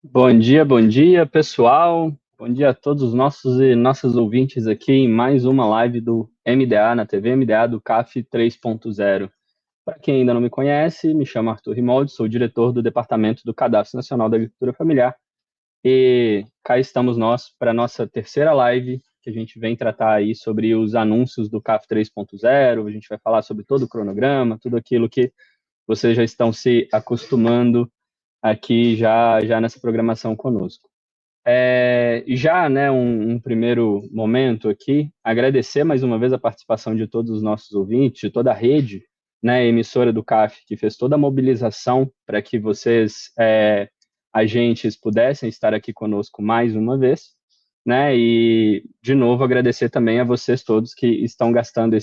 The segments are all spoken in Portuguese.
Bom dia, pessoal. Bom dia a todos os nossos e nossas ouvintes aqui em mais uma live do MDA na TV MDA do CAF 3.0. Para quem ainda não me conhece, me chamo Arthur Rimoldi, sou diretor do Departamento do Cadastro Nacional da Agricultura Familiar e cá estamos nós para a nossa terceira live, que a gente vem tratar aí sobre os anúncios do CAF 3.0. A gente vai falar sobre todo o cronograma, tudo aquilo que vocês já estão se acostumando aqui já nessa programação conosco. Já, né, um primeiro momento aqui, agradecer mais uma vez a participação de todos os nossos ouvintes, de toda a rede, né, emissora do CAF, que fez toda a mobilização para que vocês, agentes, pudessem estar aqui conosco mais uma vez, né, e, de novo, agradecer também a vocês todos que estão gastando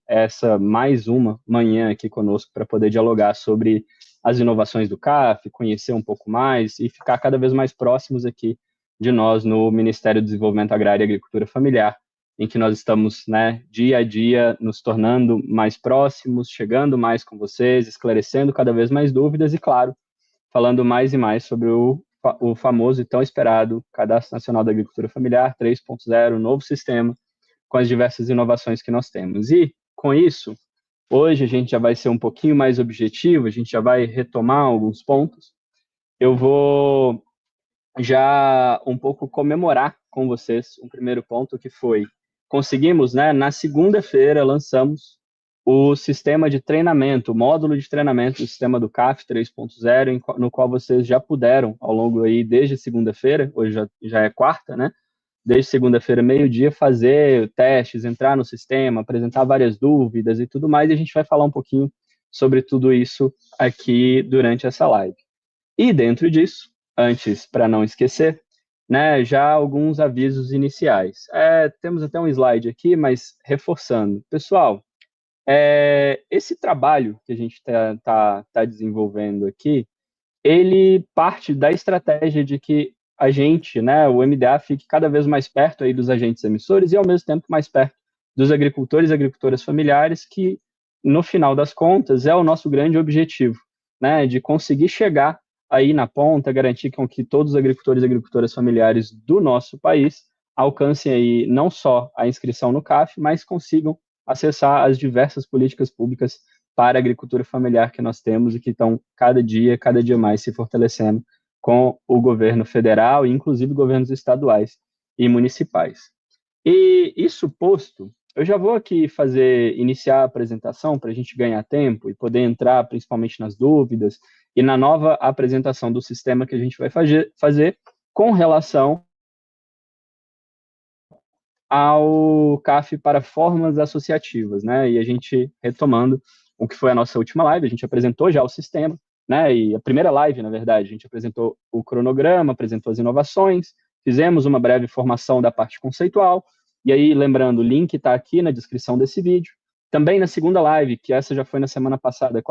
essa mais uma manhã aqui conosco para poder dialogar sobre as inovações do CAF, conhecer um pouco mais e ficar cada vez mais próximos aqui de nós no Ministério do Desenvolvimento Agrário e Agricultura Familiar, em que nós estamos, né, dia a dia, nos tornando mais próximos, chegando mais com vocês, esclarecendo cada vez mais dúvidas e, claro, falando mais e mais sobre o famoso e tão esperado Cadastro Nacional da Agricultura Familiar 3.0, novo sistema, com as diversas inovações que nós temos. E, com isso, hoje a gente já vai ser um pouquinho mais objetivo, a gente já vai retomar alguns pontos. Eu vou já um pouco comemorar com vocês um primeiro ponto que foi, conseguimos, né, na segunda-feira lançamos o sistema de treinamento, o módulo de treinamento do sistema do CAF 3.0, no qual vocês já puderam, ao longo aí, desde segunda-feira, hoje já é quarta, né, desde segunda-feira, meio-dia, fazer testes, entrar no sistema, apresentar várias dúvidas e tudo mais, e a gente vai falar um pouquinho sobre tudo isso aqui durante essa live. E dentro disso, antes, para não esquecer, né, já alguns avisos iniciais. Temos até um slide aqui, mas reforçando. Pessoal, esse trabalho que a gente tá desenvolvendo aqui, ele parte da estratégia de que a gente, né, o MDA, fique cada vez mais perto aí dos agentes emissores e, ao mesmo tempo, mais perto dos agricultores e agricultoras familiares, que, no final das contas, é o nosso grande objetivo, né, de conseguir chegar aí na ponta, garantir que todos os agricultores e agricultoras familiares do nosso país alcancem aí não só a inscrição no CAF, mas consigam acessar as diversas políticas públicas para a agricultura familiar que nós temos e que estão cada dia mais se fortalecendo com o governo federal e inclusive governos estaduais e municipais. E isso posto, eu já vou aqui iniciar a apresentação para a gente ganhar tempo e poder entrar principalmente nas dúvidas e na nova apresentação do sistema que a gente vai fazer com relação ao CAF para formas associativas, né? E a gente retomando o que foi a nossa última live, a gente apresentou já o sistema, né? E a primeira live, na verdade, a gente apresentou o cronograma, apresentou as inovações, fizemos uma breve formação da parte conceitual, e aí, lembrando, o link está aqui na descrição desse vídeo. Também na segunda live, que essa já foi na semana passada,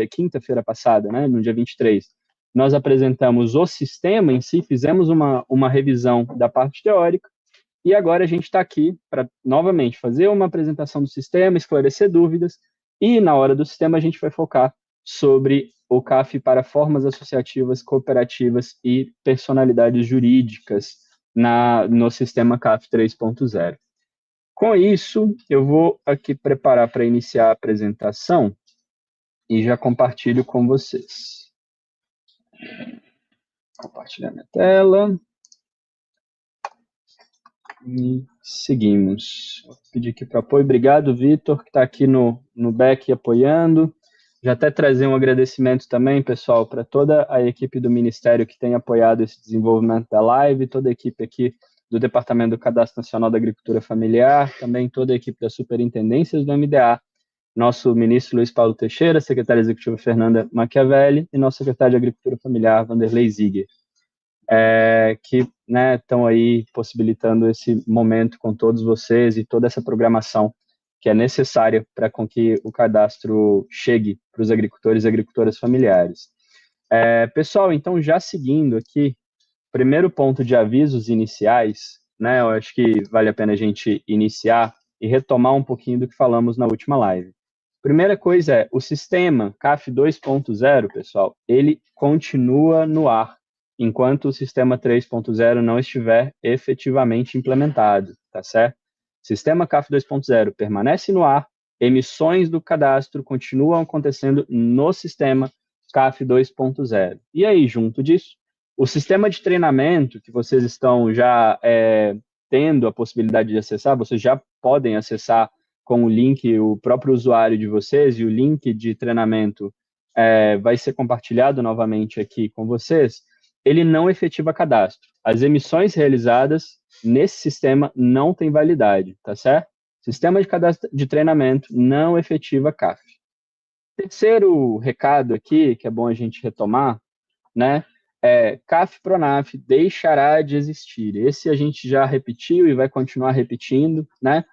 quinta-feira passada, né? No dia 23, nós apresentamos o sistema em si, fizemos uma revisão da parte teórica, e agora a gente está aqui para, novamente, fazer uma apresentação do sistema, esclarecer dúvidas, e na hora do sistema a gente vai focar sobre o CAF para formas associativas, cooperativas e personalidades jurídicas no sistema CAF 3.0. Com isso, eu vou aqui preparar para iniciar a apresentação e já compartilho com vocês. Compartilhar minha tela. E seguimos. Vou pedir aqui para apoio. Obrigado, Vitor, que está aqui no back apoiando. Já até trazer um agradecimento também, pessoal, para toda a equipe do Ministério que tem apoiado esse desenvolvimento da live, toda a equipe aqui do Departamento do Cadastro Nacional da Agricultura Familiar, também toda a equipe das superintendências do MDA, nosso ministro Luiz Paulo Teixeira, secretária executiva Fernanda Machiavelli e nosso secretário de Agricultura Familiar, Vanderlei Ziger. Que, né, estão aí possibilitando esse momento com todos vocês e toda essa programação que é necessária para com que o cadastro chegue para os agricultores e agricultoras familiares. Pessoal, então, já seguindo aqui, primeiro ponto de avisos iniciais, né, eu acho que vale a pena a gente iniciar e retomar um pouquinho do que falamos na última live. Primeira coisa o sistema CAF 2.0, pessoal, ele continua no ar. enquanto o sistema 3.0 não estiver efetivamente implementado, tá certo? Sistema CAF 2.0 permanece no ar, emissões do cadastro continuam acontecendo no sistema CAF 2.0. E aí, junto disso, o sistema de treinamento que vocês estão já tendo a possibilidade de acessar, vocês já podem acessar com o link, o próprio usuário de vocês, e o link de treinamento vai ser compartilhado novamente aqui com vocês, ele não efetiva cadastro. As emissões realizadas nesse sistema não têm validade, tá certo? Sistema de cadastro de treinamento não efetiva CAF. Terceiro recado aqui, que é bom a gente retomar, né? CAF Pronaf deixará de existir. Esse a gente já repetiu e vai continuar repetindo, né?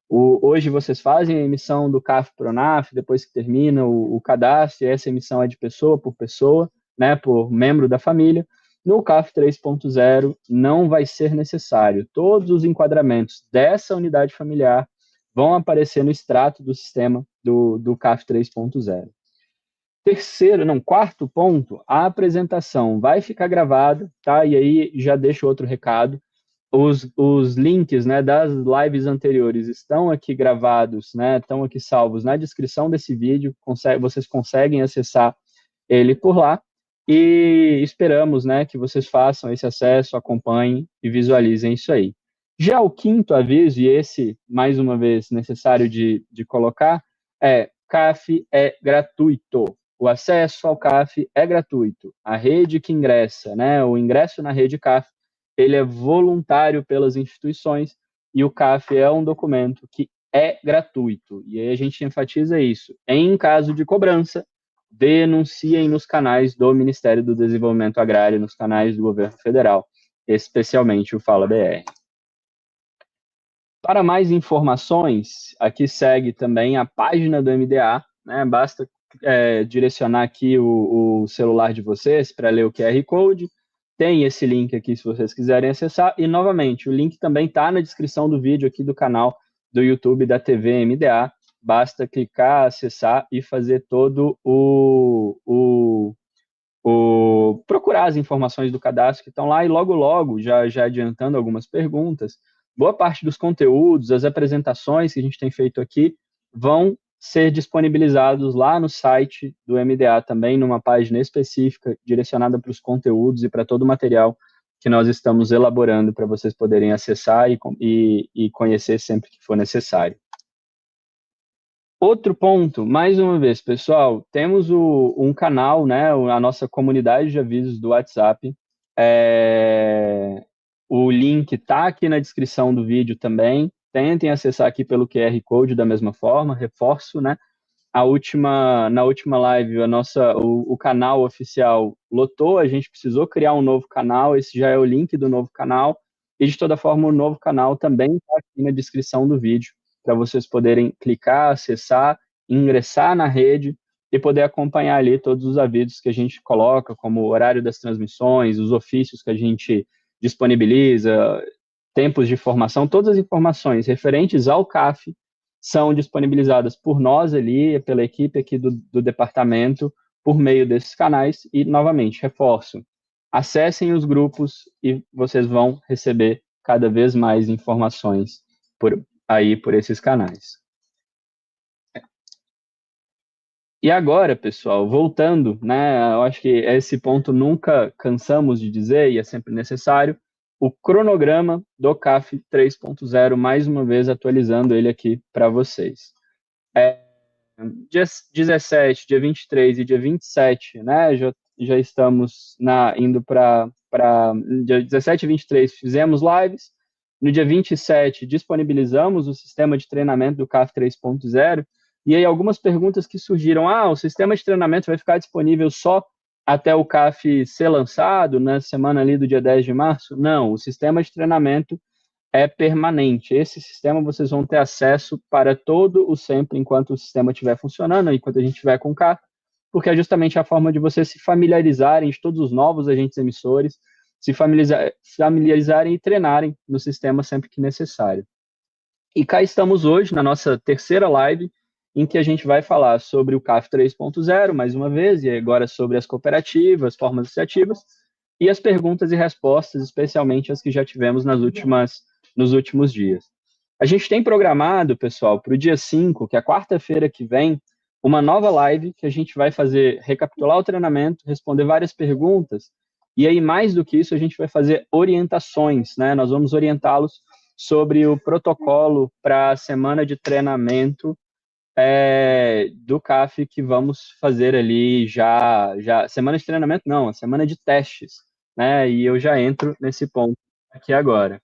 Hoje vocês fazem a emissão do CAF Pronaf, depois que termina o cadastro, e essa emissão é de pessoa por pessoa, né, por membro da família. No CAF 3.0 não vai ser necessário. Todos os enquadramentos dessa unidade familiar vão aparecer no extrato do sistema do CAF 3.0. Quarto ponto, a apresentação vai ficar gravada, tá? E aí já deixo outro recado. Os links, né, das lives anteriores estão aqui gravados, né, estão aqui salvos na descrição desse vídeo, vocês conseguem acessar ele por lá, e esperamos, né, que vocês façam esse acesso, acompanhem e visualizem isso aí. Já o quinto aviso, e esse, mais uma vez, necessário de colocar, CAF é gratuito. O acesso ao CAF é gratuito. A rede que ingressa, né, o ingresso na rede CAF, ele é voluntário pelas instituições, e o CAF é um documento que é gratuito. E aí a gente enfatiza isso. Em caso de cobrança, denunciem nos canais do Ministério do Desenvolvimento Agrário, nos canais do governo federal, especialmente o Fala BR. Para mais informações, aqui segue também a página do MDA, né? Basta direcionar aqui o celular de vocês para ler o QR Code. Tem esse link aqui se vocês quiserem acessar. E, novamente, o link também está na descrição do vídeo aqui do canal do YouTube da TV MDA. Basta clicar, acessar e fazer todo procurar as informações do cadastro que estão lá. E logo, já adiantando algumas perguntas, boa parte dos conteúdos, as apresentações que a gente tem feito aqui vão ser disponibilizados lá no site do MDA também, numa página específica direcionada para os conteúdos e para todo o material que nós estamos elaborando para vocês poderem acessar e conhecer sempre que for necessário. Outro ponto, mais uma vez, pessoal, temos um canal, né, a nossa comunidade de avisos do WhatsApp. O link está aqui na descrição do vídeo também. Tentem acessar aqui pelo QR Code da mesma forma, reforço, né? Na última live, o canal oficial lotou, a gente precisou criar um novo canal, esse já é o link do novo canal, e de toda forma o novo canal também está aqui na descrição do vídeo, para vocês poderem clicar, acessar, ingressar na rede e poder acompanhar ali todos os avisos que a gente coloca, como o horário das transmissões, os ofícios que a gente disponibiliza, tempos de formação, todas as informações referentes ao CAF são disponibilizadas por nós ali, pela equipe aqui do departamento, por meio desses canais. E, novamente, reforço, acessem os grupos e vocês vão receber cada vez mais informações por esses canais. E agora, pessoal, voltando, né, eu acho que esse ponto nunca cansamos de dizer e é sempre necessário, o cronograma do CAF 3.0, mais uma vez atualizando ele aqui para vocês. Dia 17, dia 23 e dia 27, né, já estamos indo para dia 17 e 23 fizemos lives, no dia 27 disponibilizamos o sistema de treinamento do CAF 3.0, e aí algumas perguntas que surgiram, o sistema de treinamento vai ficar disponível só até o CAF ser lançado, na semana ali do dia 10 de março? Não, o sistema de treinamento é permanente. Esse sistema vocês vão ter acesso para todo o sempre, enquanto o sistema estiver funcionando, enquanto a gente estiver com o CAF, porque é justamente a forma de vocês se familiarizarem de todos os novos agentes emissores, se familiarizarem e treinarem no sistema sempre que necessário. E cá estamos hoje, na nossa terceira live, em que a gente vai falar sobre o CAF 3.0, mais uma vez, e agora sobre as cooperativas, formas associativas, e as perguntas e respostas, especialmente as que já tivemos nos últimos dias. A gente tem programado, pessoal, para o dia 5, que é quarta-feira que vem, uma nova live que a gente vai fazer, recapitular o treinamento, responder várias perguntas, e aí, mais do que isso, a gente vai fazer orientações, né? Nós vamos orientá-los sobre o protocolo para a semana de treinamento do CAF que vamos fazer ali semana de treinamento não, a semana de testes, né? E eu já entro nesse ponto aqui agora.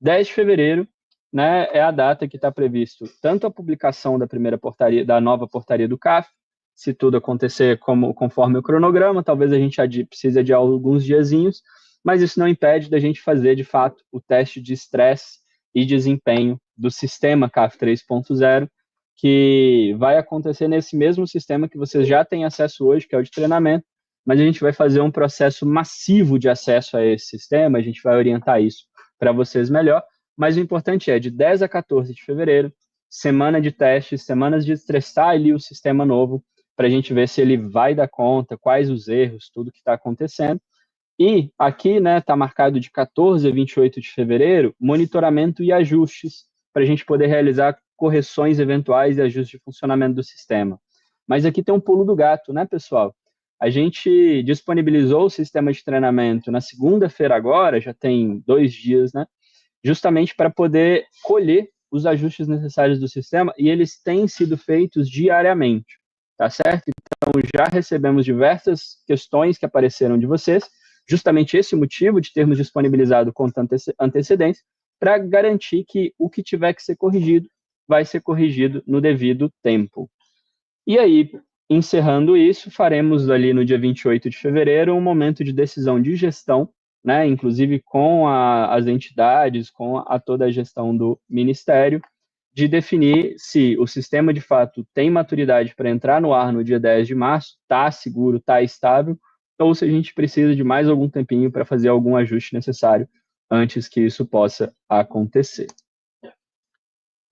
10 de fevereiro, né, é a data que está previsto tanto a publicação da primeira portaria, da nova portaria do CAF, se tudo acontecer conforme o cronograma, talvez a gente precise adiar alguns diazinhos, mas isso não impede da gente fazer, de fato, o teste de estresse e desempenho do sistema CAF 3.0, que vai acontecer nesse mesmo sistema que vocês já têm acesso hoje, que é o de treinamento, mas a gente vai fazer um processo massivo de acesso a esse sistema, a gente vai orientar isso para vocês melhor, mas o importante é de 10 a 14 de fevereiro, semana de testes, semanas de estressar ali o sistema novo, para a gente ver se ele vai dar conta, quais os erros, tudo que está acontecendo. E aqui, né, está marcado de 14 a 28 de fevereiro, monitoramento e ajustes, para a gente poder realizar correções eventuais e ajustes de funcionamento do sistema. Mas aqui tem um pulo do gato, né, pessoal? A gente disponibilizou o sistema de treinamento na segunda-feira agora, já tem 2 dias, né? Justamente para poder colher os ajustes necessários do sistema, e eles têm sido feitos diariamente, tá certo? Então, já recebemos diversas questões que apareceram de vocês, justamente esse motivo de termos disponibilizado com tanta antecedência, para garantir que o que tiver que ser corrigido, vai ser corrigido no devido tempo. E aí, encerrando isso, faremos ali no dia 28 de fevereiro um momento de decisão de gestão, né, inclusive com as entidades, com toda a gestão do Ministério, de definir se o sistema de fato tem maturidade para entrar no ar no dia 10 de março, está seguro, está estável, ou se a gente precisa de mais algum tempinho para fazer algum ajuste necessário antes que isso possa acontecer.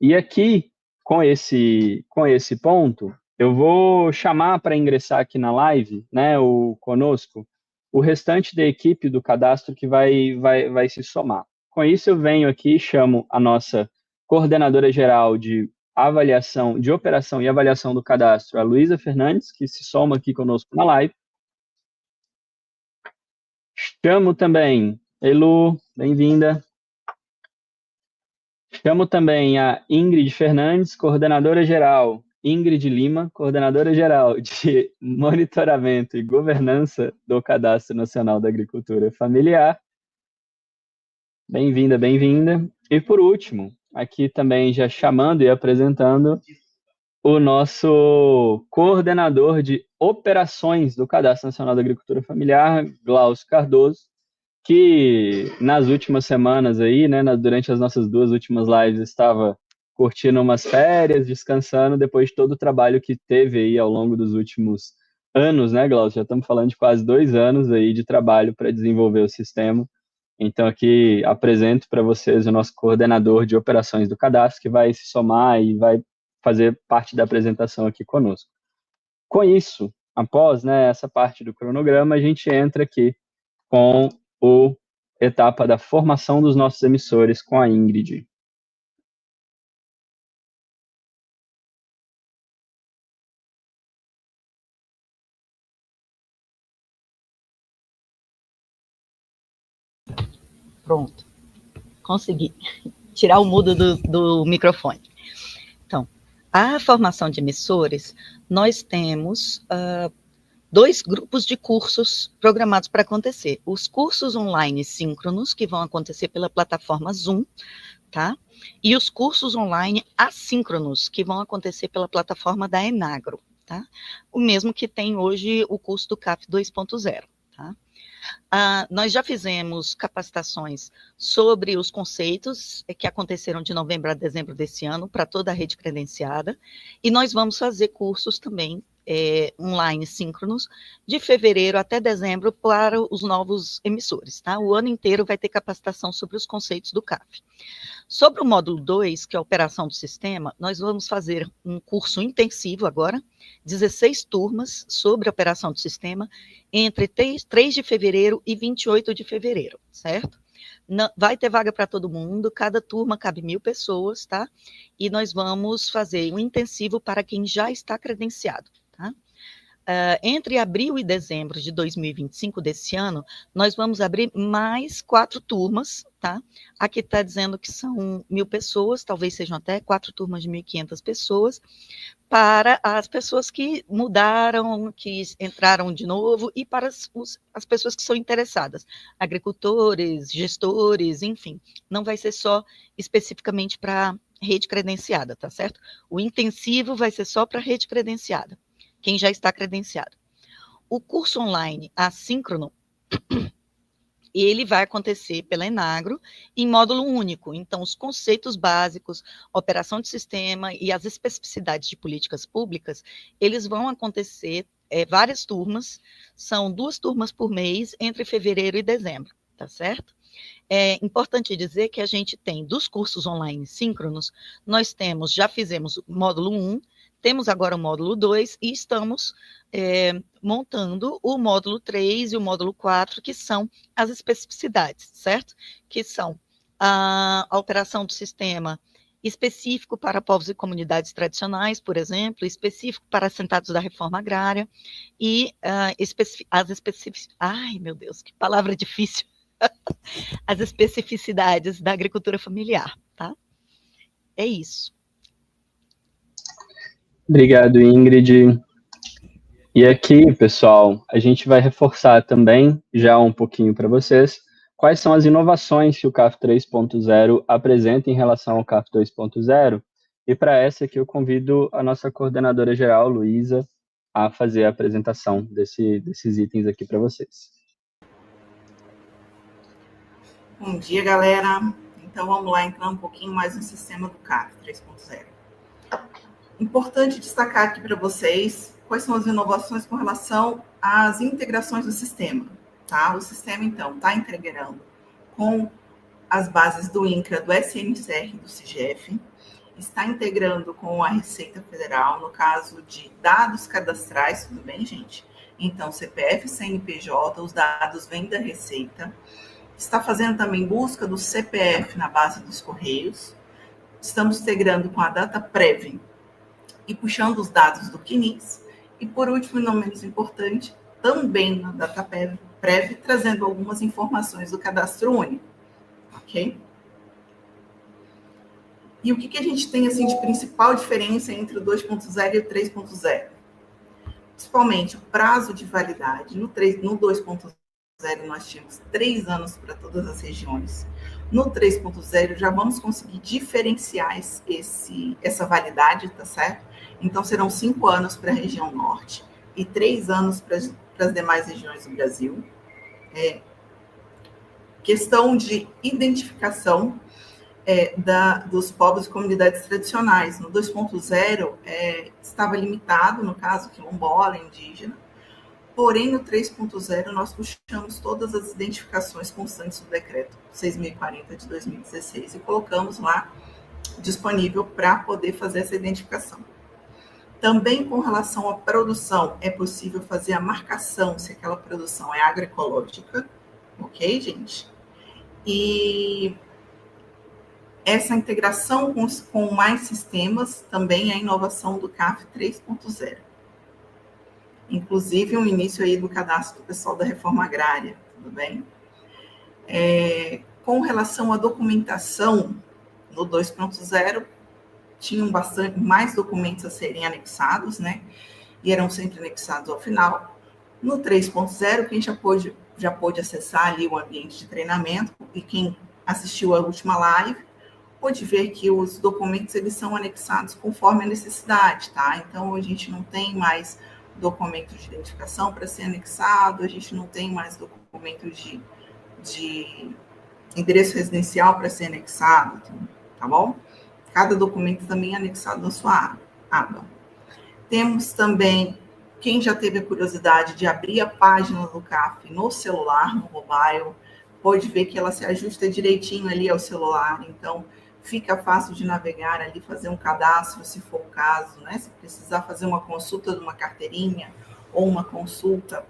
E aqui, com esse ponto, eu vou chamar para ingressar aqui na live, né, conosco, o restante da equipe do cadastro que vai se somar. Com isso, eu venho aqui e chamo a nossa coordenadora geral de avaliação, de operação e avaliação do cadastro, a Luísa Fernandes, que se soma aqui conosco na live. Chamo também, Elu, bem-vinda. Chamo também a Ingrid Fernandes, coordenadora geral, Ingrid Lima, coordenadora geral de monitoramento e governança do Cadastro Nacional da Agricultura Familiar. Bem-vinda, bem-vinda. E por último, aqui também já chamando e apresentando o nosso coordenador de operações do Cadastro Nacional da Agricultura Familiar, Glaucio Cardoso, que nas últimas semanas aí, né, durante as nossas 2 últimas lives, estava curtindo umas férias, descansando, depois de todo o trabalho que teve aí ao longo dos últimos anos, né, Glaucio? Já estamos falando de quase 2 anos aí de trabalho para desenvolver o sistema. Então, aqui apresento para vocês o nosso coordenador de operações do cadastro, que vai se somar e vai fazer parte da apresentação aqui conosco. Com isso, após, né, essa parte do cronograma, a gente entra aqui com a etapa da formação dos nossos emissores com a Ingrid. Pronto. Consegui tirar o mudo do microfone. Então, a formação de emissores, nós temos 2 grupos de cursos programados para acontecer. Os cursos online síncronos, que vão acontecer pela plataforma Zoom, tá? E os cursos online assíncronos, que vão acontecer pela plataforma da Enagro, tá? O mesmo que tem hoje o curso do CAF 2.0, tá? Nós já fizemos capacitações sobre os conceitos que aconteceram de novembro a dezembro desse ano para toda a rede credenciada, e nós vamos fazer cursos também online síncronos de fevereiro até dezembro para os novos emissores, tá? O ano inteiro vai ter capacitação sobre os conceitos do CAF. Sobre o módulo 2, que é a operação do sistema, nós vamos fazer um curso intensivo agora, 16 turmas sobre a operação do sistema, entre 3 de fevereiro e 28 de fevereiro, certo? Não, vai ter vaga para todo mundo, cada turma cabe 1.000 pessoas, tá? E nós vamos fazer um intensivo para quem já está credenciado, tá? Entre abril e dezembro de 2025 desse ano, nós vamos abrir mais 4 turmas, tá? Aqui está dizendo que são 1.000 pessoas, talvez sejam até 4 turmas de 1.500 pessoas, para as pessoas que mudaram, que entraram de novo, e para as pessoas que são interessadas, agricultores, gestores, enfim. Não vai ser só especificamente para rede credenciada, tá certo? O intensivo vai ser só para rede credenciada, quem já está credenciado. O curso online assíncrono, ele vai acontecer pela Enagro em módulo único. Então, os conceitos básicos, operação de sistema e as especificidades de políticas públicas, eles vão acontecer várias turmas, são 2 turmas por mês, entre fevereiro e dezembro, tá certo? É importante dizer que a gente tem, dos cursos online síncronos, nós temos, já fizemos o módulo 1, temos agora o módulo 2 e estamos montando o módulo 3 e o módulo 4, que são as especificidades, certo? Que são a operação do sistema específico para povos e comunidades tradicionais, por exemplo, específico para assentados da reforma agrária e as especificidades... Ai, meu Deus, que palavra difícil! As especificidades da agricultura familiar, tá? É isso. Obrigado, Ingrid. E aqui, pessoal, a gente vai reforçar também, já um pouquinho para vocês, quais são as inovações que o CAF 3.0 apresenta em relação ao CAF 2.0. E para essa aqui eu convido a nossa coordenadora geral, Luísa, a fazer a apresentação desses itens aqui para vocês. Bom dia, galera. Então, vamos lá entrar um pouquinho mais no sistema do CAF 3.0. Importante destacar aqui para vocês quais são as inovações com relação às integrações do sistema, tá? O sistema, então, está integrando com as bases do INCRA, do SNCR e do CIGEF, está integrando com a Receita Federal, no caso de dados cadastrais, tudo bem, gente? Então, CPF, CNPJ, os dados vêm da Receita. Está fazendo também busca do CPF na base dos Correios. Estamos integrando com a DataPrev e puxando os dados do CNIS. E, por último, e não menos importante, também na DataPrev, trazendo algumas informações do Cadastro Único. Ok? E o que a gente tem assim, de principal diferença entre o 2.0 e o 3.0? Principalmente o prazo de validade. No 2.0, nós tínhamos 3 anos para todas as regiões. No 3.0, já vamos conseguir diferenciar essa validade, tá certo? Então, serão 5 anos para a região norte e 3 anos para as demais regiões do Brasil. Questão de identificação dos povos e comunidades tradicionais. No 2.0, estava limitado, no caso, quilombola, indígena. Porém, no 3.0, nós puxamos todas as identificações constantes do decreto 6.040 de 2016 e colocamos lá disponível para poder fazer essa identificação. Também com relação à produção, é possível fazer a marcação se aquela produção é agroecológica, ok, gente? E essa integração com mais sistemas também é a inovação do CAF 3.0. Inclusive, um início aí do cadastro do pessoal da reforma agrária, tudo bem? Com relação à documentação, no 2.0, tinham bastante mais documentos a serem anexados, né? E eram sempre anexados ao final. No 3.0, quem já pôde acessar ali o ambiente de treinamento, e quem assistiu a última live, pôde ver que os documentos eles são anexados conforme a necessidade, tá? Então, a gente não tem mais documento de identificação para ser anexado, a gente não tem mais documento de endereço residencial para ser anexado, tá bom? Cada documento também é anexado na sua aba. Temos também Quem já teve a curiosidade de abrir a página do CAF no celular, no mobile, pode ver que ela se ajusta direitinho ali ao celular, então fica fácil de navegar ali, fazer um cadastro, se for o caso, né? Se precisar fazer uma consulta de uma carteirinha ou uma consulta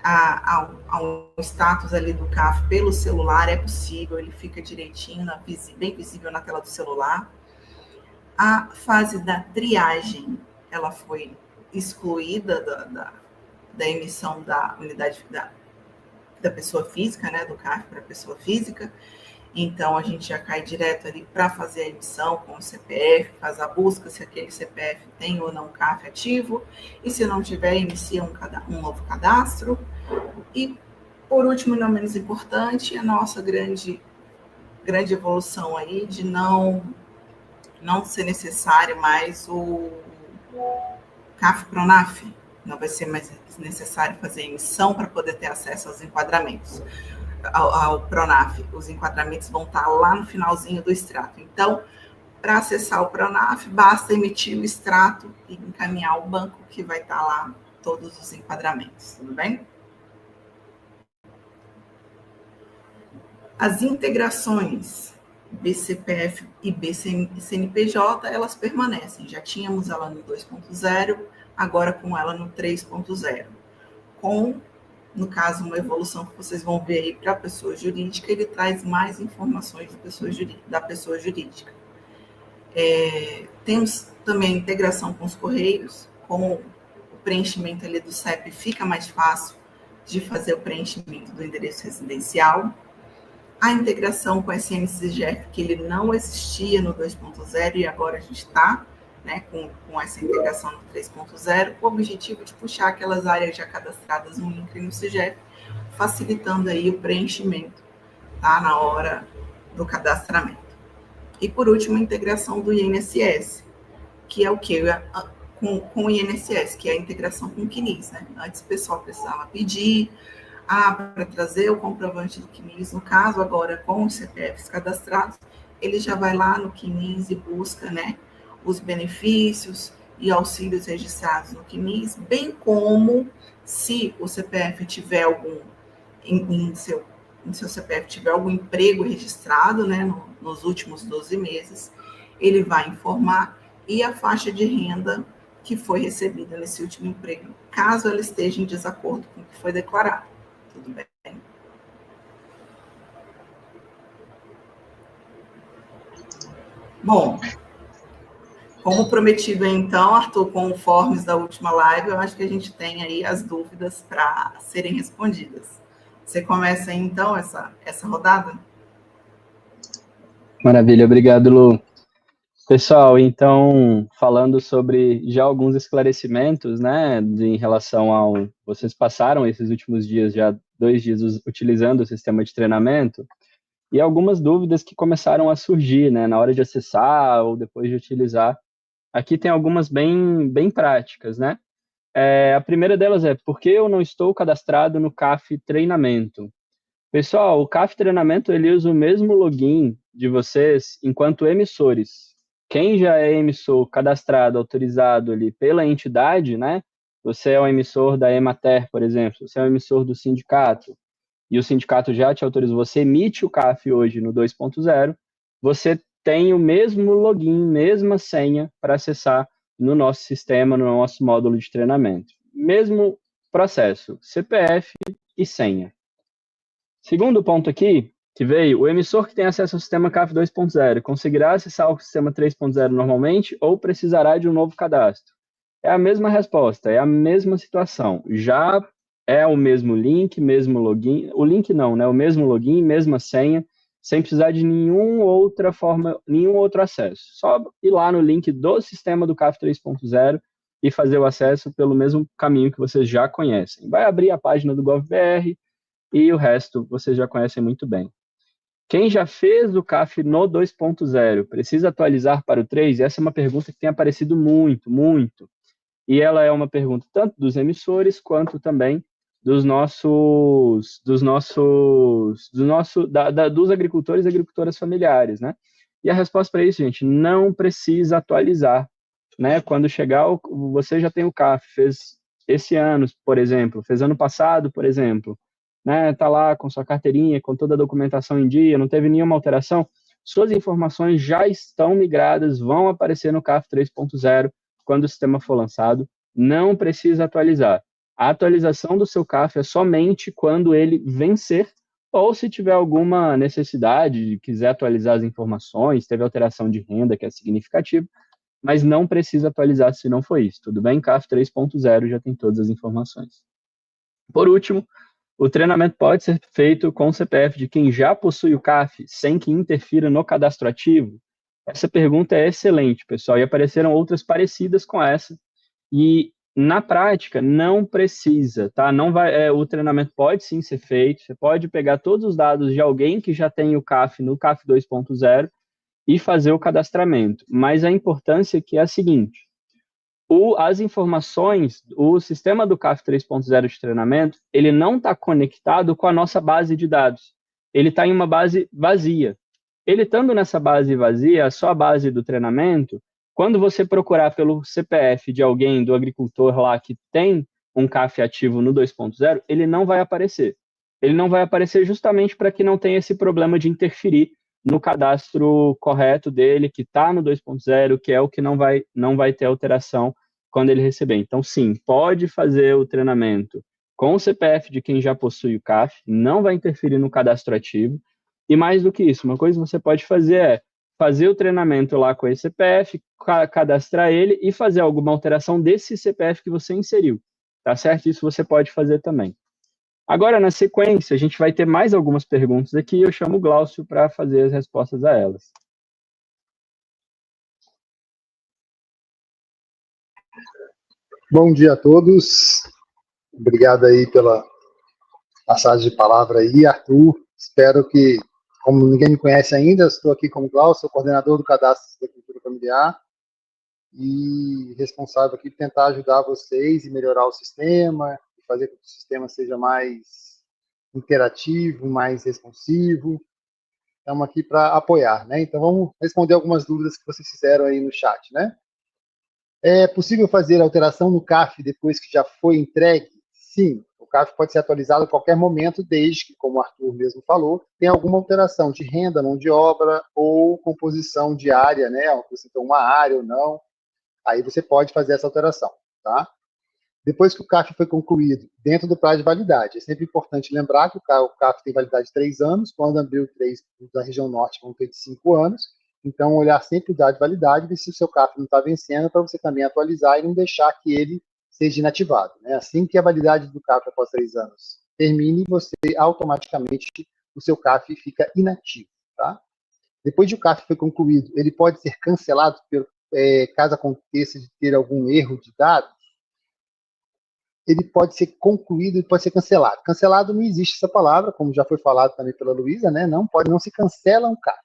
ao status ali do CAF pelo celular, é possível, ele fica direitinho, bem visível na tela do celular. A fase da triagem, ela foi excluída da emissão da unidade da pessoa física, né, do CAF para a pessoa física. Então, a gente já cai direto ali para fazer a emissão com o CPF, faz a busca se aquele CPF tem ou não CAF ativo, e se não tiver, inicia um novo cadastro. E, por último, e não menos importante, a nossa grande evolução aí de não ser necessário mais o CAF Pronaf, não vai ser mais necessário fazer emissão para poder ter acesso aos enquadramentos, ao Pronaf. Os enquadramentos vão estar lá no finalzinho do extrato. Então, para acessar o Pronaf, basta emitir o extrato e encaminhar o banco que vai estar lá todos os enquadramentos, tudo bem? As integrações BCPF e BCNPJ, elas permanecem. Já tínhamos ela no 2.0, agora com ela no 3.0. Com, no caso, uma evolução que vocês vão ver aí para a pessoa jurídica, ele traz mais informações da pessoa jurídica. Temos também a integração com os Correios, com o preenchimento ali do CEP, fica mais fácil de fazer o preenchimento do endereço residencial. A integração com a SNCGF, que ele não existia no 2.0 e agora a gente está, né, com essa integração no 3.0, com o objetivo de puxar aquelas áreas já cadastradas no INCRA e no CGF, facilitando aí o preenchimento, tá, na hora do cadastramento. E, por último, a integração do INSS, que é o quê? Com o INSS, que é a integração com o CNIS, né? Antes o pessoal precisava pedir para trazer o comprovante do CNIS, no caso, agora com os CPFs cadastrados, ele já vai lá no CNIS e busca, né, os benefícios e auxílios registrados no CNIS, bem como se o CPF tiver algum, em seu CPF tiver algum emprego registrado, né, nos últimos 12 meses, ele vai informar, e a faixa de renda que foi recebida nesse último emprego, caso ela esteja em desacordo com o que foi declarado. Tudo bem? Bom, como prometido, então, Arthur, com o forms da última live, eu acho que a gente tem aí as dúvidas para serem respondidas. Você começa aí, então, essa rodada? Maravilha, obrigado, Lu. Pessoal, então, falando sobre já alguns esclarecimentos, né, em relação ao... Vocês passaram esses últimos dias, já 2 dias, utilizando o sistema de treinamento, e algumas dúvidas que começaram a surgir, né, na hora de acessar ou depois de utilizar. Aqui tem algumas bem práticas, né? A primeira delas é, por que eu não estou cadastrado no CAF Treinamento? Pessoal, o CAF Treinamento, ele usa o mesmo login de vocês enquanto emissores. Quem já é emissor cadastrado, autorizado ali pela entidade, né? Você é um emissor da Emater, por exemplo, você é um emissor do sindicato, e o sindicato já te autorizou, você emite o CAF hoje no 2.0, você tem o mesmo login, mesma senha para acessar no nosso sistema, no nosso módulo de treinamento. Mesmo processo, CPF e senha. Segundo ponto aqui, que veio, o emissor que tem acesso ao sistema CAF 2.0 conseguirá acessar o sistema 3.0 normalmente ou precisará de um novo cadastro? É a mesma resposta, é a mesma situação. Já é o mesmo link, mesmo login, o link não, né? O mesmo login, mesma senha, sem precisar de nenhum outro acesso. Só ir lá no link do sistema do CAF 3.0 e fazer o acesso pelo mesmo caminho que vocês já conhecem. Vai abrir a página do GovBR e o resto vocês já conhecem muito bem. Quem já fez o CAF no 2.0 precisa atualizar para o 3? Essa é uma pergunta que tem aparecido muito. E ela é uma pergunta tanto dos emissores quanto também dos agricultores e agricultoras familiares, né? E a resposta para isso, gente, não precisa atualizar, né? Quando chegar, você já tem o CAF, fez esse ano, por exemplo, fez ano passado, por exemplo, né, tá lá com sua carteirinha, com toda a documentação em dia, não teve nenhuma alteração, suas informações já estão migradas, vão aparecer no CAF 3.0 quando o sistema for lançado, não precisa atualizar. A atualização do seu CAF é somente quando ele vencer, ou se tiver alguma necessidade, quiser atualizar as informações, teve alteração de renda que é significativa, mas não precisa atualizar se não for isso, tudo bem? CAF 3.0 já tem todas as informações. Por último, o treinamento pode ser feito com o CPF de quem já possui o CAF, sem que interfira no cadastro ativo? Essa pergunta é excelente, pessoal, e apareceram outras parecidas com essa, e na prática não precisa, tá? Não vai, o treinamento pode sim ser feito, você pode pegar todos os dados de alguém que já tem o CAF no CAF 2.0 e fazer o cadastramento, mas a importância aqui é a seguinte: as informações, o sistema do CAF 3.0 de treinamento, ele não está conectado com a nossa base de dados. Ele está em uma base vazia. Ele estando nessa base vazia, a sua base do treinamento, quando você procurar pelo CPF de alguém, do agricultor lá que tem um CAF ativo no 2.0, ele não vai aparecer. Ele não vai aparecer justamente para que não tenha esse problema de interferir no cadastro correto dele, que está no 2.0, que é o que não vai ter alteração quando ele receber. Então, sim, pode fazer o treinamento com o CPF de quem já possui o CAF, não vai interferir no cadastro ativo, e mais do que isso, uma coisa que você pode fazer é fazer o treinamento lá com esse CPF, cadastrar ele e fazer alguma alteração desse CPF que você inseriu, tá certo? Isso você pode fazer também. Agora, na sequência, a gente vai ter mais algumas perguntas aqui, eu chamo o Glaucio para fazer as respostas a elas. Bom dia a todos, obrigado aí pela passagem de palavra aí, Arthur. Espero que, como ninguém me conhece ainda, estou aqui como Glaucio, sou coordenador do Cadastro da Agricultura Familiar e responsável aqui por tentar ajudar vocês e melhorar o sistema, fazer com que o sistema seja mais interativo, mais responsivo. Estamos aqui para apoiar, né? Então vamos responder algumas dúvidas que vocês fizeram aí no chat, né? É possível fazer alteração no CAF depois que já foi entregue? Sim, o CAF pode ser atualizado a qualquer momento, desde que, como o Arthur mesmo falou, tenha alguma alteração de renda, mão de obra ou composição de área, né? Você tem uma área ou não, aí você pode fazer essa alteração, tá? Depois que o CAF foi concluído, dentro do prazo de validade, é sempre importante lembrar que o CAF tem validade de 3 anos, quando abriu 3 da região norte vão ter de 5 anos, então olhar sempre o dado de validade, ver se o seu CAF não está vencendo, para você também atualizar e não deixar que ele seja inativado, né? Assim que a validade do CAF após 3 anos termine, você automaticamente, o seu CAF fica inativo, tá? Depois de o CAF foi concluído, ele pode ser cancelado caso aconteça de ter algum erro de dados. Ele pode ser concluído e pode ser cancelado. Cancelado não existe essa palavra, como já foi falado também pela Luísa, né? Não se cancela um CAF.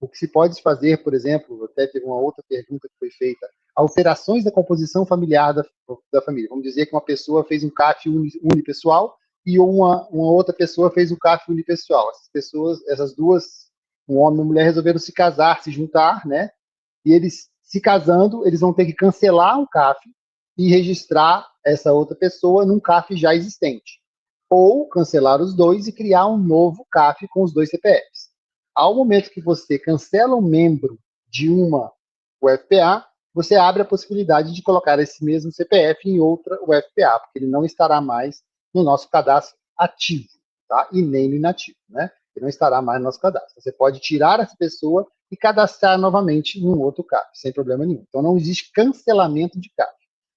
O que se pode fazer, por exemplo, até teve uma outra pergunta que foi feita, alterações da composição familiar da família. Vamos dizer que uma pessoa fez um CAF unipessoal e uma outra pessoa fez um CAF unipessoal. Essas duas, um homem e uma mulher, resolveram se casar, se juntar, né? E eles, se casando, eles vão ter que cancelar um CAF e registrar essa outra pessoa num CAF já existente. Ou cancelar os dois e criar um novo CAF com os dois CPFs. Ao momento que você cancela um membro de uma UFPA, você abre a possibilidade de colocar esse mesmo CPF em outra UFPA, porque ele não estará mais no nosso cadastro ativo, tá? E nem no inativo, né? Ele não estará mais no nosso cadastro. Você pode tirar essa pessoa e cadastrar novamente em um outro CAF, sem problema nenhum. Então não existe cancelamento de CAF.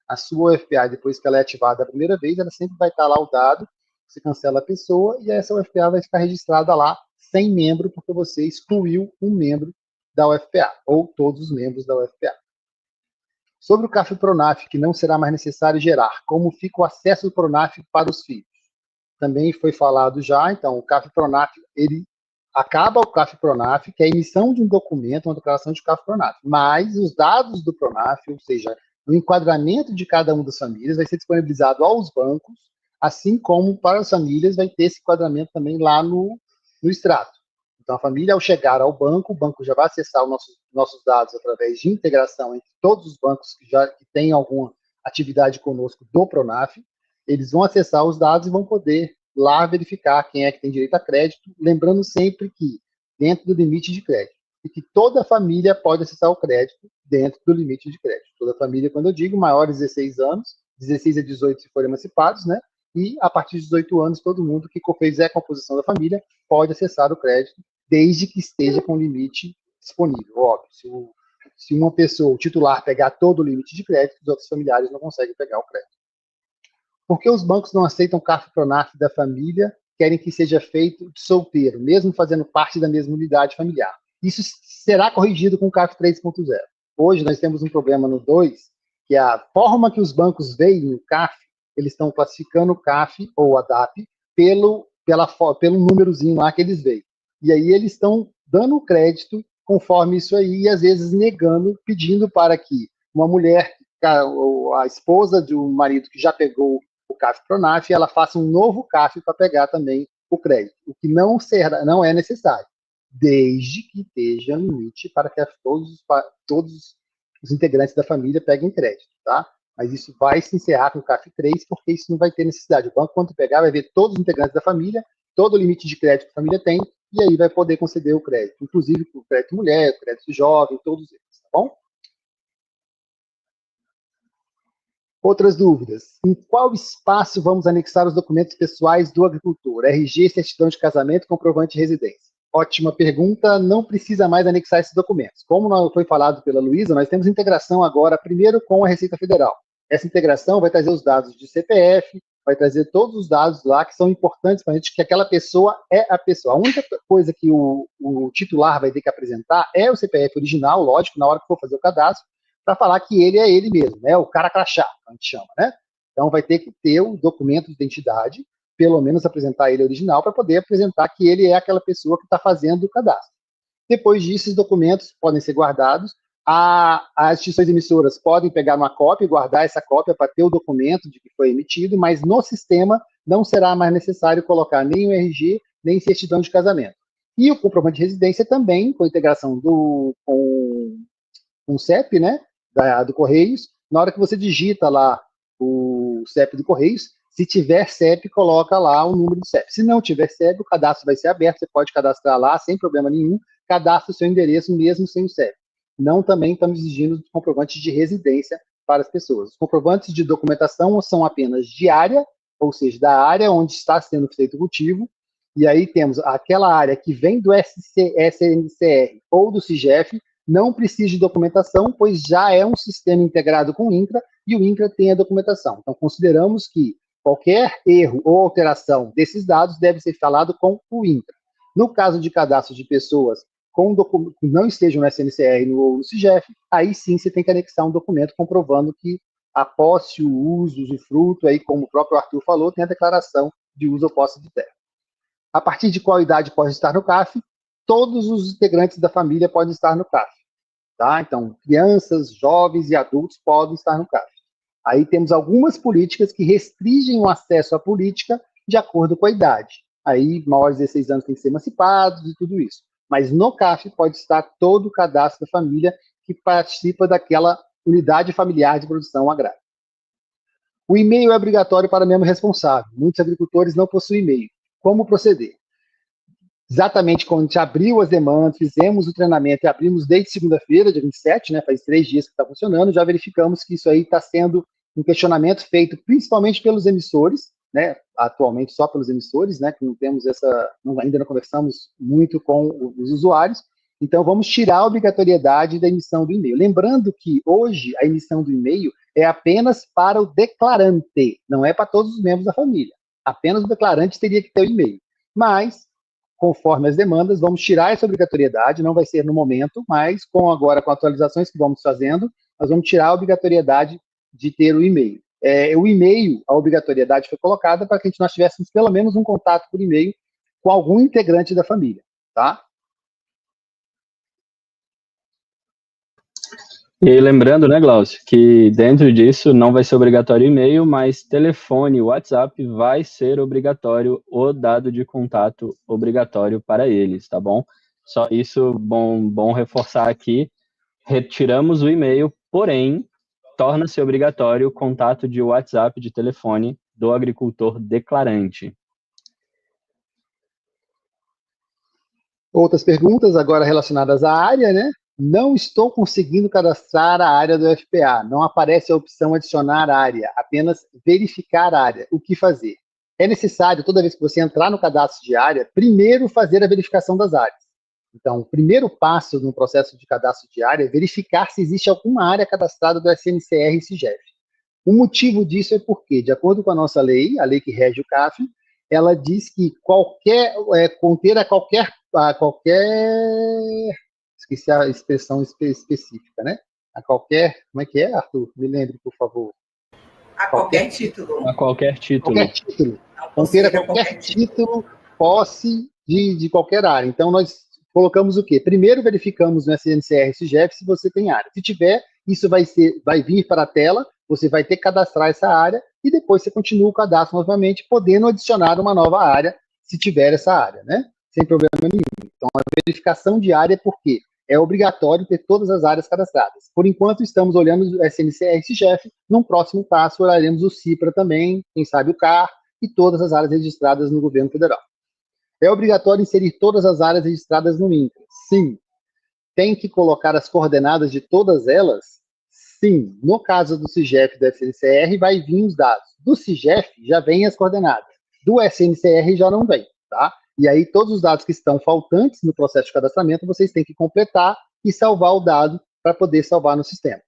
A sua UFPA, depois que ela é ativada a primeira vez, ela sempre vai estar lá o dado, você cancela a pessoa e essa UFPA vai ficar registrada lá sem membro, porque você excluiu um membro da UFPA, ou todos os membros da UFPA. Sobre o CAF Pronaf, que não será mais necessário gerar, como fica o acesso do Pronaf para os filhos? Também foi falado já, então, o CAF Pronaf, ele acaba o CAF Pronaf, que é a emissão de um documento, uma declaração de CAF Pronaf, mas os dados do Pronaf, ou seja, o enquadramento de cada uma das famílias vai ser disponibilizado aos bancos, assim como para as famílias vai ter esse enquadramento também lá no extrato. Então, a família, ao chegar ao banco, o banco já vai acessar os nossos dados através de integração entre todos os bancos que têm alguma atividade conosco do Pronaf, eles vão acessar os dados e vão poder lá verificar quem é que tem direito a crédito, lembrando sempre que dentro do limite de crédito, e que toda família pode acessar o crédito dentro do limite de crédito. Toda família, quando eu digo, maiores de 16 anos, 16 a 18 se forem emancipados, né? E a partir de 18 anos, todo mundo que fizer a composição da família pode acessar o crédito, desde que esteja com o limite disponível. Óbvio, se uma pessoa, o titular, pegar todo o limite de crédito, os outros familiares não conseguem pegar o crédito. Por que os bancos não aceitam CAF Pronaf da família, querem que seja feito de solteiro, mesmo fazendo parte da mesma unidade familiar? Isso será corrigido com o CAF 3.0. Hoje nós temos um problema no 2, que é a forma que os bancos veem o CAF, eles estão classificando o CAF ou a DAP pelo númerozinho lá que eles veem. E aí eles estão dando crédito conforme isso aí, e às vezes negando, pedindo para que uma mulher, a esposa de um marido que já pegou o CAF Pronaf, ela faça um novo CAF para pegar também o crédito, o que não é necessário, desde que esteja limite para que todos os integrantes da família peguem crédito, tá? Mas isso vai se encerrar com o CAF 3, porque isso não vai ter necessidade. O banco, quando pegar, vai ver todos os integrantes da família, todo o limite de crédito que a família tem, e aí vai poder conceder o crédito, inclusive o crédito mulher, o crédito jovem, todos eles, tá bom? Outras dúvidas. Em qual espaço vamos anexar os documentos pessoais do agricultor? RG, certidão de casamento, comprovante de residência. Ótima pergunta, não precisa mais anexar esses documentos. Como foi falado pela Luísa, nós temos integração agora, primeiro com a Receita Federal. Essa integração vai trazer os dados de CPF, vai trazer todos os dados lá que são importantes para a gente, que aquela pessoa é a pessoa. A única coisa que o titular vai ter que apresentar é o CPF original, lógico, na hora que for fazer o cadastro, para falar que ele é ele mesmo, né? O cara crachá, a gente chama, né? Então vai ter que ter o documento de identidade, pelo menos apresentar ele original, para poder apresentar que ele é aquela pessoa que está fazendo o cadastro. Depois disso, os documentos podem ser guardados, as instituições emissoras podem pegar uma cópia e guardar essa cópia para ter o documento de que foi emitido, mas no sistema não será mais necessário colocar nem o RG, nem certidão de casamento. E o comprovante de residência também, com a integração com o CEP, né, do Correios, na hora que você digita lá o CEP do Correios, se tiver CEP, coloca lá o número do CEP. Se não tiver CEP, o cadastro vai ser aberto, você pode cadastrar lá sem problema nenhum, cadastra o seu endereço mesmo sem o CEP. Não também estamos exigindo comprovantes de residência para as pessoas. Os comprovantes de documentação são apenas de área, ou seja, da área onde está sendo feito o cultivo, e aí temos aquela área que vem do SNCR ou do CIGEF, não precisa de documentação, pois já é um sistema integrado com o INCRA, e o INCRA tem a documentação. Então, consideramos que qualquer erro ou alteração desses dados deve ser falado com o INCRA. No caso de cadastro de pessoas que não estejam no SNCR ou no CIGEF, aí sim você tem que anexar um documento comprovando que a posse, o uso, o usufruto, aí, como o próprio Arthur falou, tem a declaração de uso ou posse de terra. A partir de qual idade pode estar no CAF? Todos os integrantes da família podem estar no CAF. Tá? Então, crianças, jovens e adultos podem estar no CAF. Aí temos algumas políticas que restringem o acesso à política de acordo com a idade. Aí, maiores de 16 anos têm que ser emancipados e tudo isso. Mas no CAF pode estar todo o cadastro da família que participa daquela unidade familiar de produção agrária. O e-mail é obrigatório para membro responsável. Muitos agricultores não possuem e-mail. Como proceder? Exatamente quando a gente abriu as demandas, fizemos o treinamento e abrimos desde segunda-feira, dia 27, né, faz 3 dias que está funcionando, já verificamos que isso aí está sendo um questionamento feito principalmente pelos emissores, né, atualmente só pelos emissores, né, que não temos ainda não conversamos muito com os usuários, então vamos tirar a obrigatoriedade da emissão do e-mail. Lembrando que hoje a emissão do e-mail é apenas para o declarante, não é para todos os membros da família. Apenas o declarante teria que ter o e-mail. Mas, conforme as demandas, vamos tirar essa obrigatoriedade, não vai ser no momento, mas com atualizações que vamos fazendo, nós vamos tirar a obrigatoriedade de ter o e-mail. O e-mail, a obrigatoriedade foi colocada para que nós tivéssemos pelo menos um contato por e-mail com algum integrante da família, tá? E lembrando, né, Glaucio, que dentro disso não vai ser obrigatório e-mail, mas telefone, WhatsApp vai ser obrigatório, o dado de contato obrigatório para eles, tá bom? Só isso, bom reforçar aqui, retiramos o e-mail, porém, torna-se obrigatório o contato de WhatsApp de telefone do agricultor declarante. Outras perguntas agora relacionadas à área, né? Não estou conseguindo cadastrar a área do FPA. Não aparece a opção adicionar área, apenas verificar área. O que fazer? É necessário, toda vez que você entrar no cadastro de área, primeiro fazer a verificação das áreas. Então, o primeiro passo no processo de cadastro de área é verificar se existe alguma área cadastrada do SNCR e SIGEF. O motivo disso é porque, de acordo com a nossa lei, a lei que rege o CAF, ela diz que conter a qualquer esqueci a expressão específica, né? A qualquer, como é que é, Arthur? Me lembre, por favor. A qualquer título. A qualquer título. Qualquer título. Conter a qualquer título, posse de qualquer área. Então, nós colocamos o quê? Primeiro verificamos no SNCR e SIGEF se você tem área. Se tiver, isso vai vir para a tela, você vai ter que cadastrar essa área e depois você continua o cadastro novamente, podendo adicionar uma nova área, se tiver essa área, né? Sem problema nenhum. Então, a verificação de área, por quê? É obrigatório ter todas as áreas cadastradas. Por enquanto, estamos olhando o SNCR e SIGEF. Num próximo passo, olharemos o CIPRA também, quem sabe o CAR, e todas as áreas registradas no governo federal. É obrigatório inserir todas as áreas registradas no INCRA? Sim. Tem que colocar as coordenadas de todas elas? Sim. No caso do SIGEF e do SNCR, vai vir os dados. Do SIGEF, já vem as coordenadas. Do SNCR, já não vem, tá? E aí, todos os dados que estão faltantes no processo de cadastramento, vocês têm que completar e salvar o dado para poder salvar no sistema.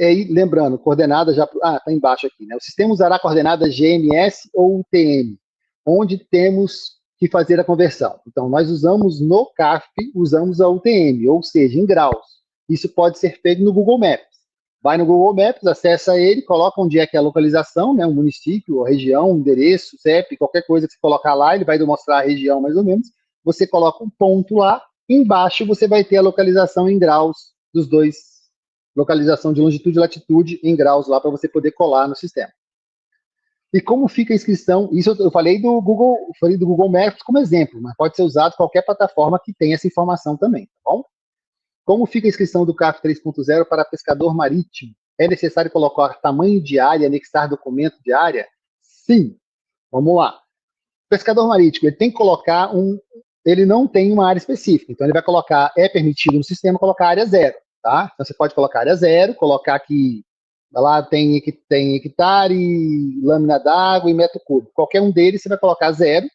Aí, lembrando, coordenada já... está embaixo aqui, né? O sistema usará coordenada GMS ou UTM, onde temos que fazer a conversão. Então, nós usamos no CAF, usamos a UTM, ou seja, em graus. Isso pode ser feito no Google Maps. Vai no Google Maps, acessa ele, coloca onde é que é a localização, né? Um município, a região, um endereço, CEP, qualquer coisa que você colocar lá, ele vai mostrar a região mais ou menos. Você coloca um ponto lá, embaixo você vai ter a localização em graus dos dois, localização de longitude e latitude em graus lá para você poder colar no sistema. E como fica a inscrição? Isso eu falei do Google Maps como exemplo, mas pode ser usado em qualquer plataforma que tenha essa informação também, tá bom? Como fica a inscrição do CAF 3.0 para pescador marítimo? É necessário colocar tamanho de área, anexar documento de área? Sim. Vamos lá. O pescador marítimo, ele tem que colocar ele não tem uma área específica, então ele vai colocar, é permitido no sistema colocar área 0, tá? Então você pode colocar área 0, colocar que lá tem hectare, lâmina d'água e metro cúbico. Qualquer um deles você vai colocar 0.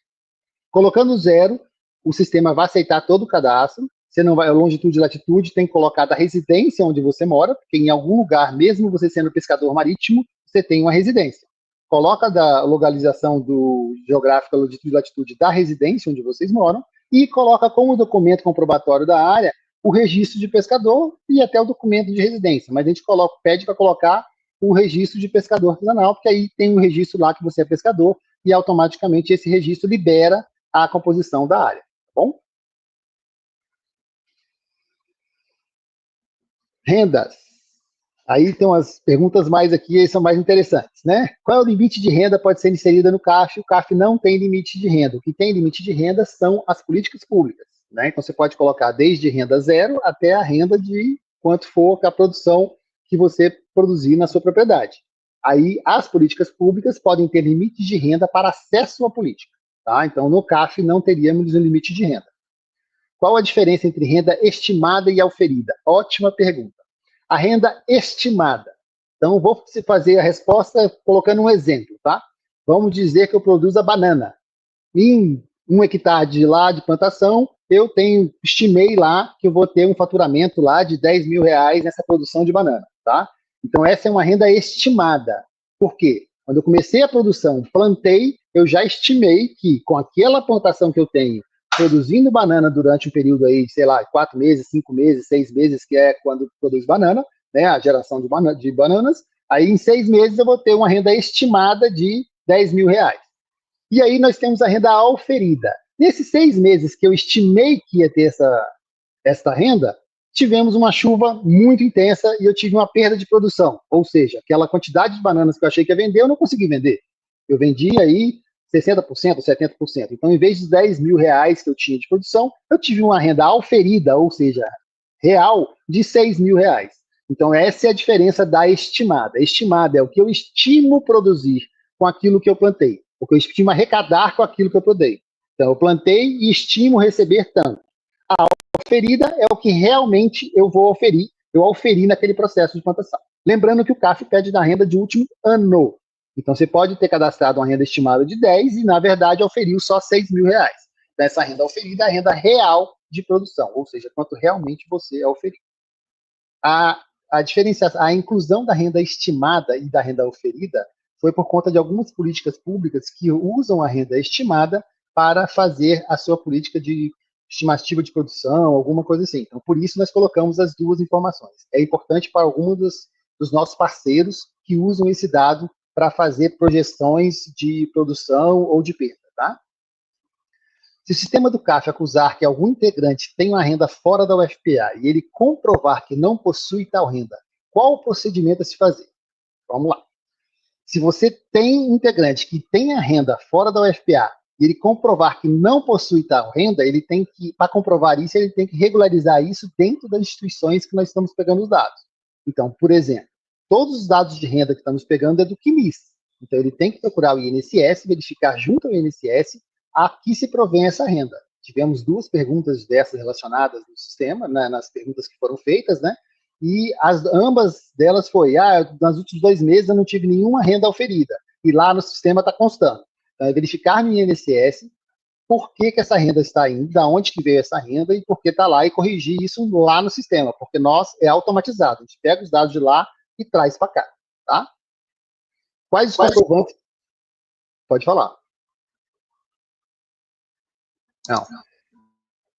Colocando 0, o sistema vai aceitar todo o cadastro. Você não vai, a longitude e latitude tem que colocar da residência onde você mora, porque em algum lugar, mesmo você sendo pescador marítimo, você tem uma residência. Coloca da localização do geográfica, longitude e latitude da residência onde vocês moram e coloca como documento comprobatório da área o registro de pescador e até o documento de residência. Mas a gente pede para colocar o registro de pescador artesanal, porque aí tem um registro lá que você é pescador e automaticamente esse registro libera a composição da área, tá bom? Rendas. Aí tem umas perguntas mais aqui, são mais interessantes, né? Qual é o limite de renda que pode ser inserida no CAF? O CAF não tem limite de renda. O que tem limite de renda são as políticas públicas, né? Então você pode colocar desde renda 0 até a renda de quanto for a produção que você produzir na sua propriedade. Aí as políticas públicas podem ter limite de renda para acesso à política, tá? Então no CAF não teríamos um limite de renda. Qual a diferença entre renda estimada e auferida? Ótima pergunta. A renda estimada. Então, vou fazer a resposta colocando um exemplo, tá? Vamos dizer que eu produzo a banana. Em 1 hectare de plantação, eu estimei lá que eu vou ter um faturamento lá de R$10 mil nessa produção de banana, tá? Então, essa é uma renda estimada. Por quê? Quando eu comecei a produção, plantei, eu já estimei que com aquela plantação que eu tenho, produzindo banana durante um período aí, sei lá, 4 meses, 5 meses, 6 meses, que é quando produz banana, né, a geração de bananas, aí em 6 meses eu vou ter uma renda estimada de R$10 mil. E aí nós temos a renda auferida. Nesses 6 meses que eu estimei que ia ter essa renda, tivemos uma chuva muito intensa e eu tive uma perda de produção, ou seja, aquela quantidade de bananas que eu achei que ia vender, eu não consegui vender. Eu vendi aí 60%, 70%. Então, em vez de R$10 mil que eu tinha de produção, eu tive uma renda auferida, ou seja, real, de R$6 mil. Então, essa é a diferença da estimada. A estimada é o que eu estimo produzir com aquilo que eu plantei, o que eu estimo arrecadar com aquilo que eu plantei. Então, eu plantei e estimo receber tanto. A oferida é o que realmente eu vou oferir, eu auferi naquele processo de plantação. Lembrando que o CAF pede da renda de último ano. Então, você pode ter cadastrado uma renda estimada de 10 e, na verdade, auferiu só R$6.000. Então, essa renda oferida é a renda real de produção, ou seja, quanto realmente você auferiu. A diferenciação, a inclusão da renda estimada e da renda oferida foi por conta de algumas políticas públicas que usam a renda estimada para fazer a sua política de estimativa de produção, alguma coisa assim. Então, por isso, nós colocamos as duas informações. É importante para alguns dos nossos parceiros que usam esse dado para fazer projeções de produção ou de perda, tá? Se o sistema do CAF acusar que algum integrante tem uma renda fora da UFPA e ele comprovar que não possui tal renda, qual o procedimento a se fazer? Vamos lá. Se você tem integrante que tem a renda fora da UFPA e ele comprovar que não possui tal renda, ele tem que, para comprovar isso, ele tem que regularizar isso dentro das instituições que nós estamos pegando os dados. Então, por exemplo, todos os dados de renda que estamos pegando é do CNIS. Então, ele tem que procurar o INSS, verificar junto ao INSS a que se provém essa renda. Tivemos 2 perguntas dessas relacionadas no sistema, né, nas perguntas que foram feitas, né? E ambas delas foi, nos últimos 2 meses eu não tive nenhuma renda oferida. E lá no sistema está constando. Então, é verificar no INSS por que essa renda está indo, da onde que veio essa renda e por que está lá, e corrigir isso lá no sistema, porque é automatizado. A gente pega os dados de lá e traz para cá, tá? Quais os comprovantes? Pode falar. Não.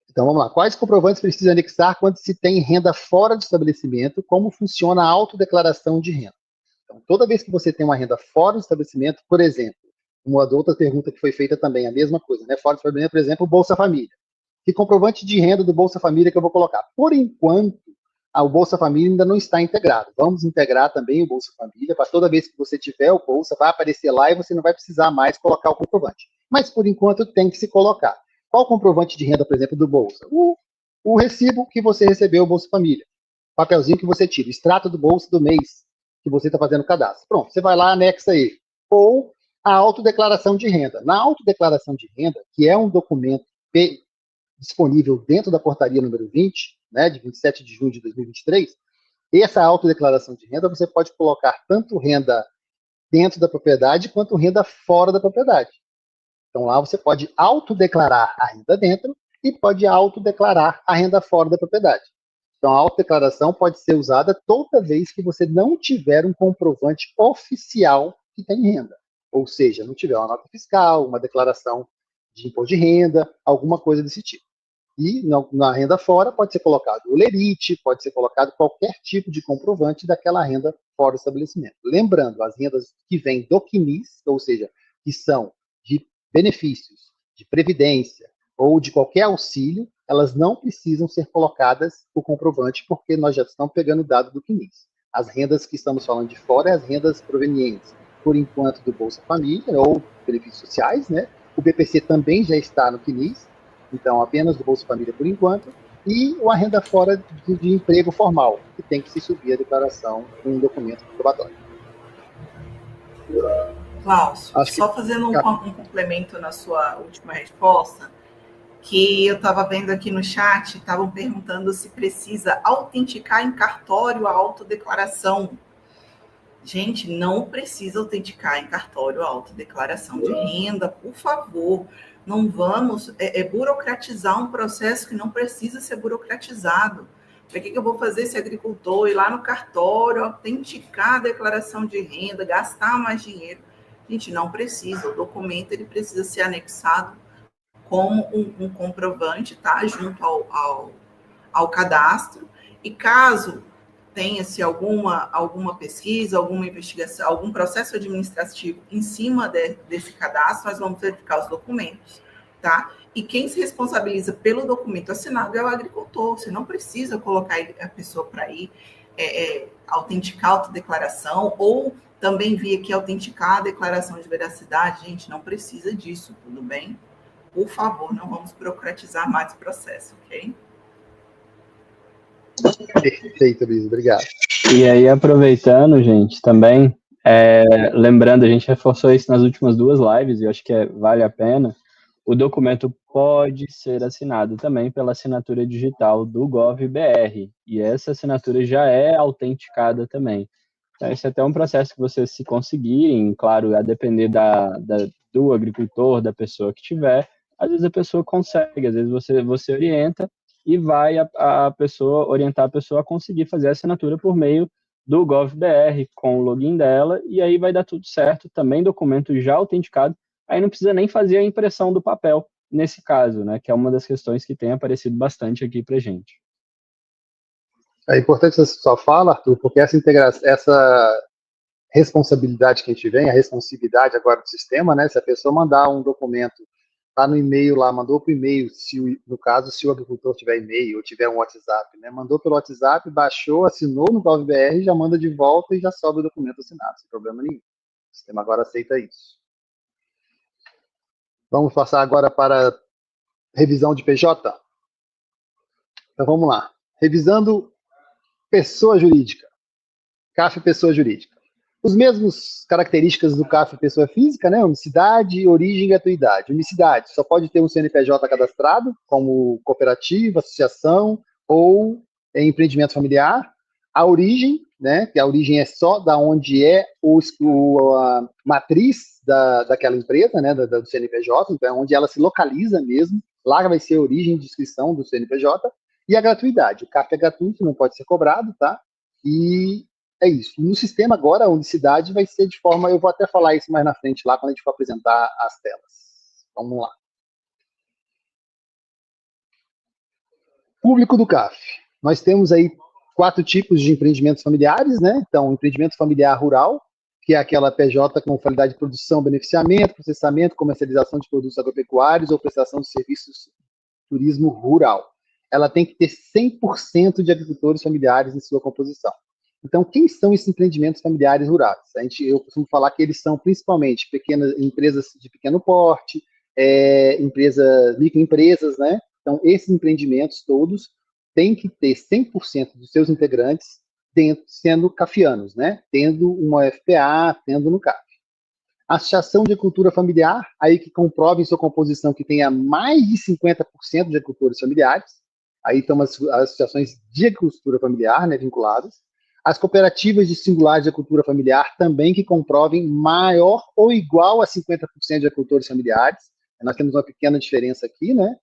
Então, vamos lá. Quais comprovantes precisa anexar quando se tem renda fora do estabelecimento? Como funciona a autodeclaração de renda? Então, toda vez que você tem uma renda fora do estabelecimento, por exemplo, uma outra pergunta que foi feita também, a mesma coisa, né? Fora do estabelecimento, por exemplo, o Bolsa Família. Que comprovante de renda do Bolsa Família que eu vou colocar? Por enquanto, o Bolsa Família ainda não está integrado. Vamos integrar também o Bolsa Família, para toda vez que você tiver o Bolsa, vai aparecer lá e você não vai precisar mais colocar o comprovante. Mas, por enquanto, tem que se colocar. Qual o comprovante de renda, por exemplo, do Bolsa? O recibo que você recebeu, o Bolsa Família. Papelzinho que você tira, extrato do Bolsa do mês que você está fazendo o cadastro. Pronto, você vai lá, anexa ele. Ou a autodeclaração de renda. Na autodeclaração de renda, que é um documento disponível dentro da portaria número 20, né, de 27 de junho de 2023, essa autodeclaração de renda você pode colocar tanto renda dentro da propriedade quanto renda fora da propriedade. Então, lá você pode autodeclarar a renda dentro e pode autodeclarar a renda fora da propriedade. Então, a autodeclaração pode ser usada toda vez que você não tiver um comprovante oficial que tem renda. Ou seja, não tiver uma nota fiscal, uma declaração de imposto de renda, alguma coisa desse tipo. E na renda fora pode ser colocado o lerite, pode ser colocado qualquer tipo de comprovante daquela renda fora do estabelecimento. Lembrando, as rendas que vêm do CNIS, ou seja, que são de benefícios, de previdência ou de qualquer auxílio, elas não precisam ser colocadas o comprovante, porque nós já estamos pegando o dado do CNIS. As rendas que estamos falando de fora é as rendas provenientes, por enquanto, do Bolsa Família ou benefícios sociais, né? O BPC também já está no CNIS, então apenas do Bolsa Família por enquanto, e a renda fora de emprego formal, que tem que se subir a declaração com um documento probatório. Cláudio, só fazendo um complemento na sua última resposta, que eu estava vendo aqui no chat, estavam perguntando se precisa autenticar em cartório a autodeclaração. Gente, não precisa autenticar em cartório a autodeclaração de renda, por favor. Não vamos burocratizar um processo que não precisa ser burocratizado. Para que eu vou fazer esse agricultor ir lá no cartório, autenticar a declaração de renda, gastar mais dinheiro? Gente, não precisa. O documento ele precisa ser anexado como um comprovante, tá? Junto ao cadastro. E caso tenha-se alguma pesquisa, alguma investigação, algum processo administrativo em cima desse cadastro, nós vamos verificar os documentos, tá? E quem se responsabiliza pelo documento assinado é o agricultor. Você não precisa colocar a pessoa para ir autenticar a autodeclaração ou também vir aqui autenticar a declaração de veracidade. Gente, não precisa disso, tudo bem? Por favor, não vamos burocratizar mais o processo, ok? Perfeito, Luiz, obrigado. E aí, aproveitando, gente, também, lembrando, a gente reforçou isso nas últimas 2 lives, e eu acho que vale a pena, o documento pode ser assinado também pela assinatura digital do GovBR, e essa assinatura já é autenticada também. Então, esse é até um processo que vocês, se conseguirem, claro, a depender do agricultor, da pessoa que tiver, às vezes a pessoa consegue, às vezes você orienta e vai a pessoa, orientar a pessoa a conseguir fazer a assinatura por meio do GovBR, com o login dela, e aí vai dar tudo certo, também documento já autenticado, aí não precisa nem fazer a impressão do papel, nesse caso, né, que é uma das questões que tem aparecido bastante aqui pra gente. É importante essa sua fala, Arthur, porque essa responsabilidade que a gente vem, a responsividade agora do sistema, né? Se a pessoa mandar um documento, tá no e-mail lá, mandou para o e-mail, no caso, se o agricultor tiver e-mail ou tiver um WhatsApp, né? Mandou pelo WhatsApp, baixou, assinou no GovBR, já manda de volta e já sobe o documento assinado, sem problema nenhum. O sistema agora aceita isso. Vamos passar agora para revisão de PJ? Então vamos lá. Revisando pessoa jurídica. CAF pessoa jurídica. Os mesmos características do CAF pessoa física, né? Unicidade, origem e gratuidade. Unicidade, só pode ter um CNPJ cadastrado, como cooperativa, associação ou empreendimento familiar. A origem, né? Que a origem é só da onde é a matriz daquela empresa, né? Do CNPJ, então é onde ela se localiza mesmo. Lá vai ser a origem de inscrição do CNPJ. E a gratuidade. O CAF é gratuito, não pode ser cobrado, tá? E é isso. No sistema agora, a unicidade vai ser de forma... Eu vou até falar isso mais na frente lá, quando a gente for apresentar as telas. Vamos lá. Público do CAF. Nós temos aí 4 tipos de empreendimentos familiares, né? Então, empreendimento familiar rural, que é aquela PJ com qualidade de produção, beneficiamento, processamento, comercialização de produtos agropecuários ou prestação de serviços de turismo rural. Ela tem que ter 100% de agricultores familiares em sua composição. Então, quem são esses empreendimentos familiares rurais? Eu costumo falar que eles são principalmente pequenas empresas de pequeno porte, microempresas, né? Então, esses empreendimentos todos têm que ter 100% dos seus integrantes sendo cafianos, né? Tendo uma FPA, tendo no CAF. Associação de agricultura familiar, aí que comprove em sua composição que tenha mais de 50% de agricultores familiares. Aí estão as associações de agricultura familiar, né, vinculadas. As cooperativas de singulares de agricultura familiar também que comprovem maior ou igual a 50% de agricultores familiares. Nós temos uma pequena diferença aqui, né?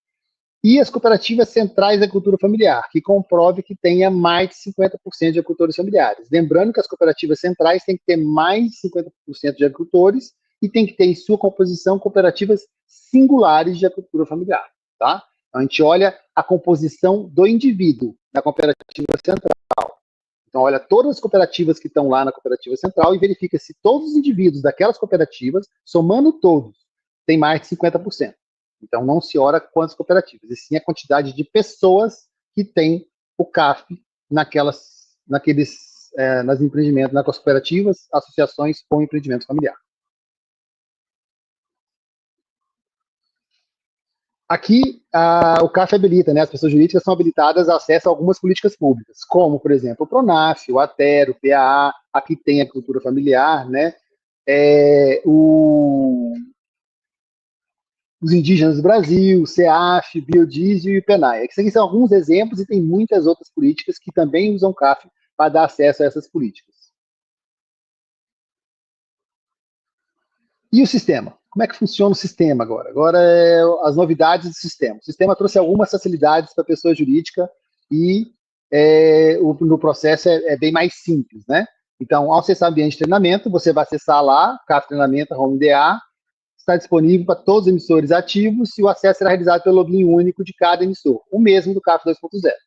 E as cooperativas centrais de agricultura familiar, que comprove que tenha mais de 50% de agricultores familiares. Lembrando que as cooperativas centrais têm que ter mais de 50% de agricultores e tem que ter em sua composição cooperativas singulares de agricultura familiar, tá? A gente olha a composição do indivíduo na cooperativa central. Então, olha todas as cooperativas que estão lá na cooperativa central e verifica se todos os indivíduos daquelas cooperativas, somando todos, tem mais de 50%. Então, não se olha quantas cooperativas, e sim a quantidade de pessoas que tem o CAF nas empreendimentos, nas cooperativas, associações ou empreendimento familiar. Aqui, o CAF habilita, né? As pessoas jurídicas são habilitadas a acesso a algumas políticas públicas, como, por exemplo, o PRONAF, o ATER, o PAA, aqui tem a agricultura familiar, né? Os indígenas do Brasil, o CEAF, Biodiesel e o PENAI. Esses aqui são alguns exemplos e tem muitas outras políticas que também usam o CAF para dar acesso a essas políticas. E o sistema? Como é que funciona o sistema agora? Agora, as novidades do sistema. O sistema trouxe algumas facilidades para a pessoa jurídica e no processo é bem mais simples, né? Então, ao acessar o ambiente de treinamento, você vai acessar lá, CAF Treinamento, HomeDA, está disponível para todos os emissores ativos e o acesso será realizado pelo login único de cada emissor, o mesmo do CAF 2.0.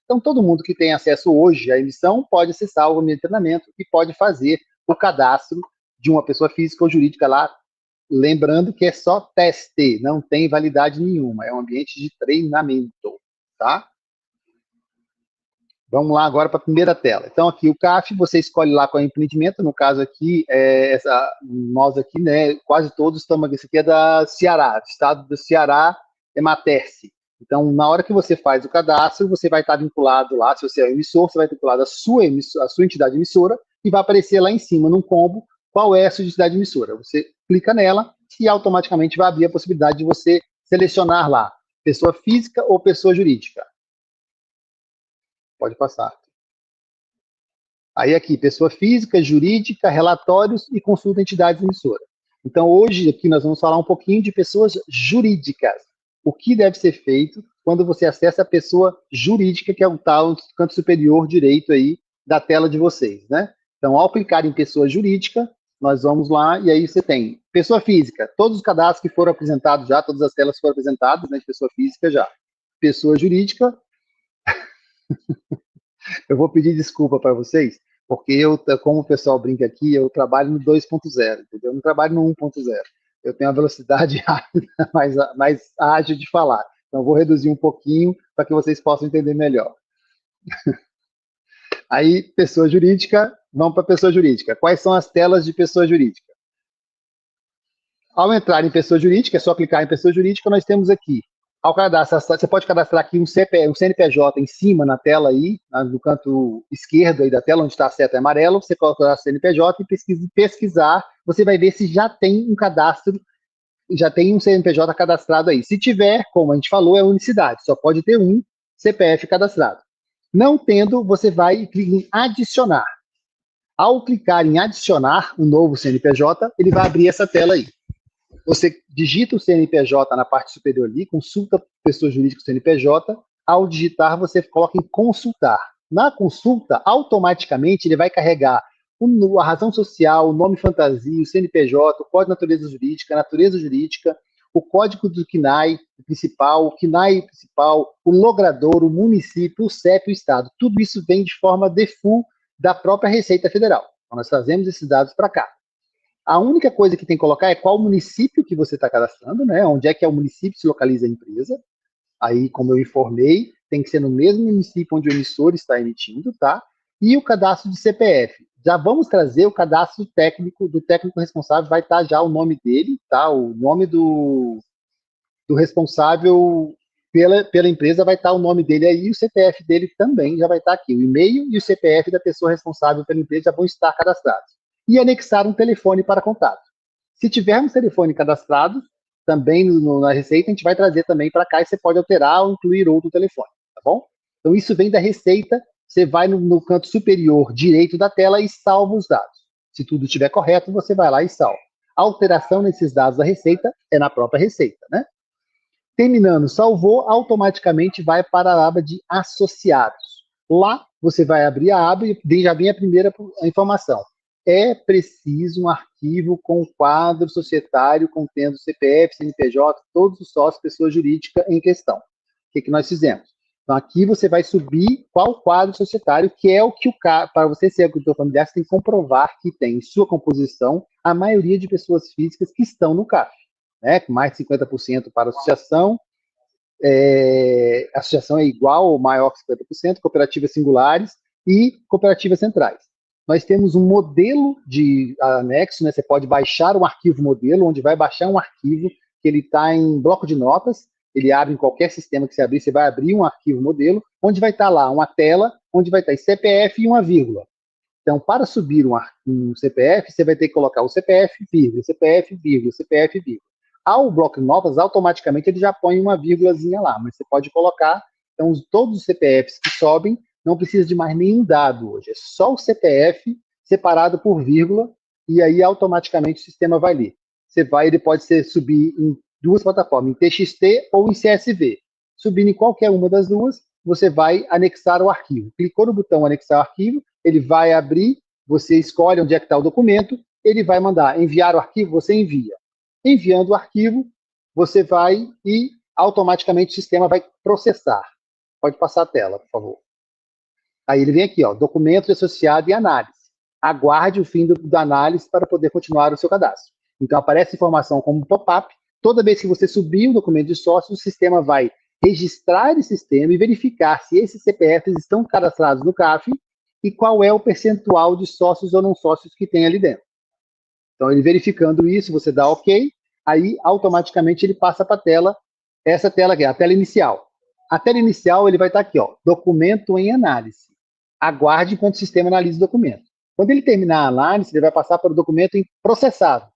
Então, todo mundo que tem acesso hoje à emissão pode acessar o ambiente de treinamento e pode fazer o cadastro de uma pessoa física ou jurídica lá. Lembrando que é só teste, não tem validade nenhuma, é um ambiente de treinamento, tá? Vamos lá agora para a primeira tela. Então, aqui o CAF, você escolhe lá qual é o empreendimento, no caso aqui, nós aqui, né, quase todos estamos, esse aqui é da Ceará, do estado do Ceará, é Materce. Então, na hora que você faz o cadastro, você vai estar vinculado lá, se você é emissor, você vai estar vinculado à sua entidade emissora e vai aparecer lá em cima, num combo, qual é a sua entidade emissora. Você clica nela e automaticamente vai abrir a possibilidade de você selecionar lá, pessoa física ou pessoa jurídica. Pode passar. Aí aqui, pessoa física, jurídica, relatórios e consulta entidades emissoras. Então, hoje aqui nós vamos falar um pouquinho de pessoas jurídicas. O que deve ser feito quando você acessa a pessoa jurídica, que é o tal canto superior direito aí da tela de vocês, né? Então, ao clicar em pessoa jurídica, nós vamos lá e aí você tem pessoa física, todos os cadastros que foram apresentados já, todas as telas foram apresentadas, né, de pessoa física já. Pessoa jurídica, eu vou pedir desculpa para vocês, porque eu, como o pessoal brinca aqui, eu trabalho no 2.0, entendeu? Eu não trabalho no 1.0. Eu tenho uma velocidade rápida, mais ágil de falar. Então, eu vou reduzir um pouquinho para que vocês possam entender melhor. Aí, pessoa jurídica, vamos para pessoa jurídica. Quais são as telas de pessoa jurídica? Ao entrar em pessoa jurídica, é só clicar em pessoa jurídica, nós temos aqui, ao cadastrar, você pode cadastrar aqui um CNPJ em cima na tela aí, no canto esquerdo aí da tela, onde está a seta amarela, você coloca o CNPJ e pesquisar, você vai ver se já tem um cadastro, já tem um CNPJ cadastrado aí. Se tiver, como a gente falou, é unicidade, só pode ter um CPF cadastrado. Não tendo, você vai e clica em adicionar. Ao clicar em adicionar um novo CNPJ, ele vai abrir essa tela aí. Você digita o CNPJ na parte superior ali, consulta pessoa jurídica do CNPJ, ao digitar você coloca em consultar. Na consulta, automaticamente ele vai carregar a razão social, o nome fantasia, o CNPJ, o código de natureza jurídica, o código do CNAE principal, o CNAE principal, o logrador, o município, o CEP e o Estado. Tudo isso vem de forma default da própria Receita Federal. Então, nós trazemos esses dados para cá. A única coisa que tem que colocar é qual município que você está cadastrando, né? Onde é que é o município que se localiza a empresa. Aí, como eu informei, tem que ser no mesmo município onde o emissor está emitindo, tá? E o cadastro de CPF. Já vamos trazer o cadastro técnico, do técnico responsável, vai estar já o nome dele, tá? O nome do responsável pela empresa vai estar o nome dele aí, e o CPF dele também já vai estar aqui. O e-mail e o CPF da pessoa responsável pela empresa já vão estar cadastrados. E anexar um telefone para contato. Se tivermos telefone cadastrado, também na Receita, a gente vai trazer também para cá e você pode alterar ou incluir outro telefone, tá bom? Então, isso vem da Receita, você vai no canto superior direito da tela e salva os dados. Se tudo estiver correto, você vai lá e salva. A alteração nesses dados da Receita é na própria Receita, né? Terminando, salvou, automaticamente vai para a aba de associados. Lá, você vai abrir a aba e já vem a primeira informação. É preciso um arquivo com quadro societário contendo CPF, CNPJ, todos os sócios, pessoa jurídica em questão. O que nós fizemos? Então, aqui você vai subir qual quadro societário, que é o que para você ser agricultor familiar, você tem que comprovar que tem em sua composição a maioria de pessoas físicas que estão no CAF, né? Mais de 50% para a associação, a associação é igual ou maior que 50%, cooperativas singulares e cooperativas centrais. Nós temos um modelo de anexo, né? Você pode baixar um arquivo modelo, onde vai baixar um arquivo que ele está em bloco de notas, ele abre em qualquer sistema que você abrir, você vai abrir um arquivo modelo, onde vai estar lá uma tela, onde vai estar CPF e uma vírgula. Então, para subir um CPF, você vai ter que colocar o CPF, vírgula, CPF, vírgula, CPF, vírgula. Ao bloco de notas, automaticamente ele já põe uma vírgulazinha lá, mas você pode colocar, então, todos os CPFs que sobem, não precisa de mais nenhum dado hoje, é só o CPF separado por vírgula, e aí automaticamente o sistema vai ler. Ele pode subir em duas plataformas, em TXT ou em CSV. Subindo em qualquer uma das duas, você vai anexar o arquivo. Clicou no botão anexar o arquivo, ele vai abrir, você escolhe onde é que está o documento, ele vai mandar enviar o arquivo, você envia. Enviando o arquivo, você vai e automaticamente o sistema vai processar. Pode passar a tela, por favor. Aí ele vem aqui, ó, documento associado e análise. Aguarde o fim da análise para poder continuar o seu cadastro. Então, aparece informação como pop-up. Toda vez que você subir o documento de sócio, o sistema vai registrar esse sistema e verificar se esses CPFs estão cadastrados no CAF e qual é o percentual de sócios ou não sócios que tem ali dentro. Então, ele verificando isso, você dá OK, aí automaticamente ele passa para a tela, essa tela aqui, a tela inicial. A tela inicial, ele vai estar aqui, ó, documento em análise. Aguarde enquanto o sistema analisa o documento. Quando ele terminar a análise, ele vai passar para o documento em processado.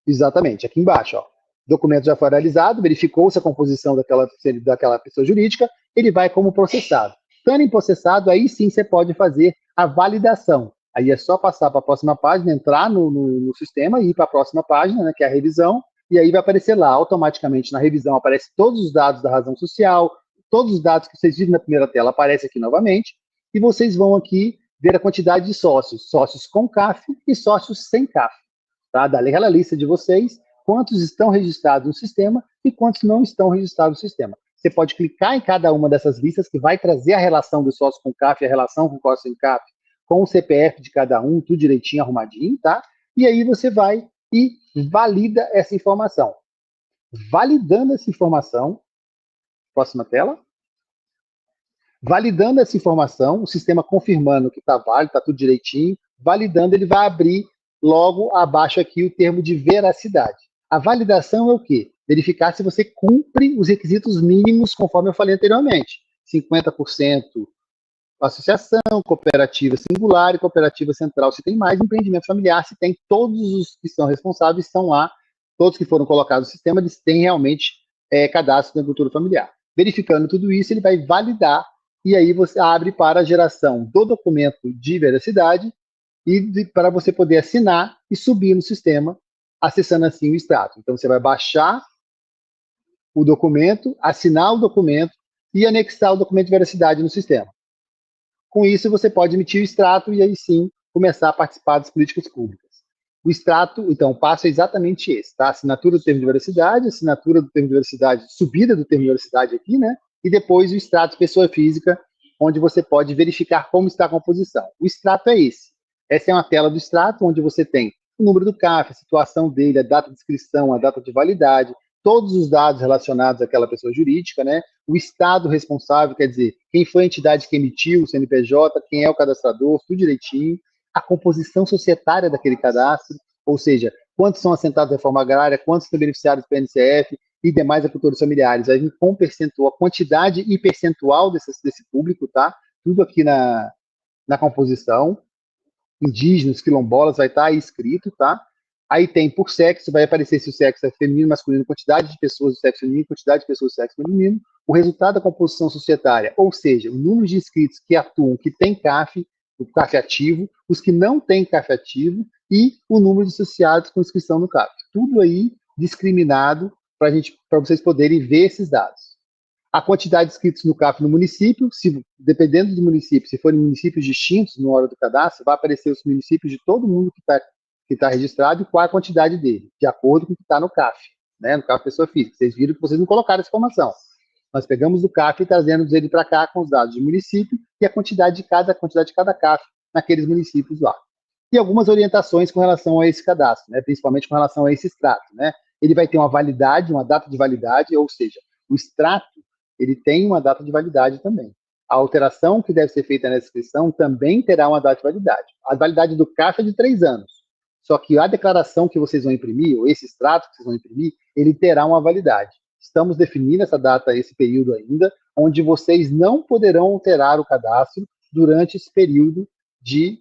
Exatamente, aqui embaixo, ó. O documento já foi analisado, verificou-se a composição daquela pessoa jurídica, ele vai como processado. Estando em processado, aí sim você pode fazer a validação. Aí é só passar para a próxima página, entrar no sistema e ir para a próxima página, né, que é a revisão, e aí vai aparecer lá, automaticamente na revisão aparece todos os dados da razão social, todos os dados que vocês viram na primeira tela aparecem aqui novamente, e vocês vão aqui ver a quantidade de sócios, sócios com CAF e sócios sem CAF. Tá? Daquela lista de vocês, quantos estão registrados no sistema e quantos não estão registrados no sistema. Você pode clicar em cada uma dessas listas que vai trazer a relação do sócio com CAF, a relação com o sócio sem CAF, com o CPF de cada um, tudo direitinho, arrumadinho, tá? E aí você vai e valida essa informação. Validando essa informação, próxima tela. Validando essa informação, o sistema confirmando que está válido, está tudo direitinho, validando, ele vai abrir logo abaixo aqui o termo de veracidade. A validação é o quê? Verificar se você cumpre os requisitos mínimos, conforme eu falei anteriormente. 50% associação, cooperativa singular e cooperativa central, se tem mais, empreendimento familiar, se tem, todos os que são responsáveis estão lá, todos que foram colocados no sistema, eles têm realmente cadastro da agricultura familiar. Verificando tudo isso, ele vai validar, e aí você abre para a geração do documento de veracidade, e para você poder assinar e subir no sistema, acessando assim o extrato. Então, você vai baixar o documento, assinar o documento e anexar o documento de veracidade no sistema. Com isso, você pode emitir o extrato e aí sim começar a participar das políticas públicas. O extrato, então, o passo é exatamente esse, tá? Assinatura do termo de veracidade, assinatura do termo de veracidade, subida do termo de veracidade aqui, né? E depois o extrato de pessoa física, onde você pode verificar como está a composição. O extrato é esse. Essa é uma tela do extrato, onde você tem o número do CAF, a situação dele, a data de inscrição, a data de validade, todos os dados relacionados àquela pessoa jurídica, né? O estado responsável, quer dizer, quem foi a entidade que emitiu o CNPJ, quem é o cadastrador, tudo direitinho, a composição societária daquele cadastro, ou seja, quantos são assentados na reforma agrária, quantos são beneficiários do PNCF e demais agricultores familiares, aí com percentual, quantidade e percentual desse público, tá? Tudo aqui na composição. Indígenas, quilombolas, vai estar aí escrito, tá? Aí tem por sexo, vai aparecer se o sexo é feminino, masculino, quantidade de pessoas do sexo feminino, quantidade de pessoas do sexo feminino, o resultado da composição societária, ou seja, o número de inscritos que atuam, que tem CAF, o CAF ativo, os que não têm CAF ativo e o número de associados com inscrição no CAF. Tudo aí discriminado para vocês poderem ver esses dados. A quantidade de inscritos no CAF no município, dependendo do município, se forem municípios distintos na hora do cadastro, vai aparecer os municípios de todo mundo que está registrado e qual a quantidade dele, de acordo com o que está no CAF, né, no CAF pessoa física. Vocês viram que vocês não colocaram essa informação. Nós pegamos o CAF e trazemos ele para cá com os dados de município e a quantidade de cada CAF naqueles municípios lá. E algumas orientações com relação a esse cadastro, né, principalmente com relação a esse extrato. Né. Ele vai ter uma validade, uma data de validade, ou seja, o extrato ele tem uma data de validade também. A alteração que deve ser feita nessa inscrição também terá uma data de validade. A validade do CAF é de 3 anos. Só que a declaração que vocês vão imprimir, ou esse extrato que vocês vão imprimir, ele terá uma validade. Estamos definindo essa data, esse período ainda, onde vocês não poderão alterar o cadastro durante esse período de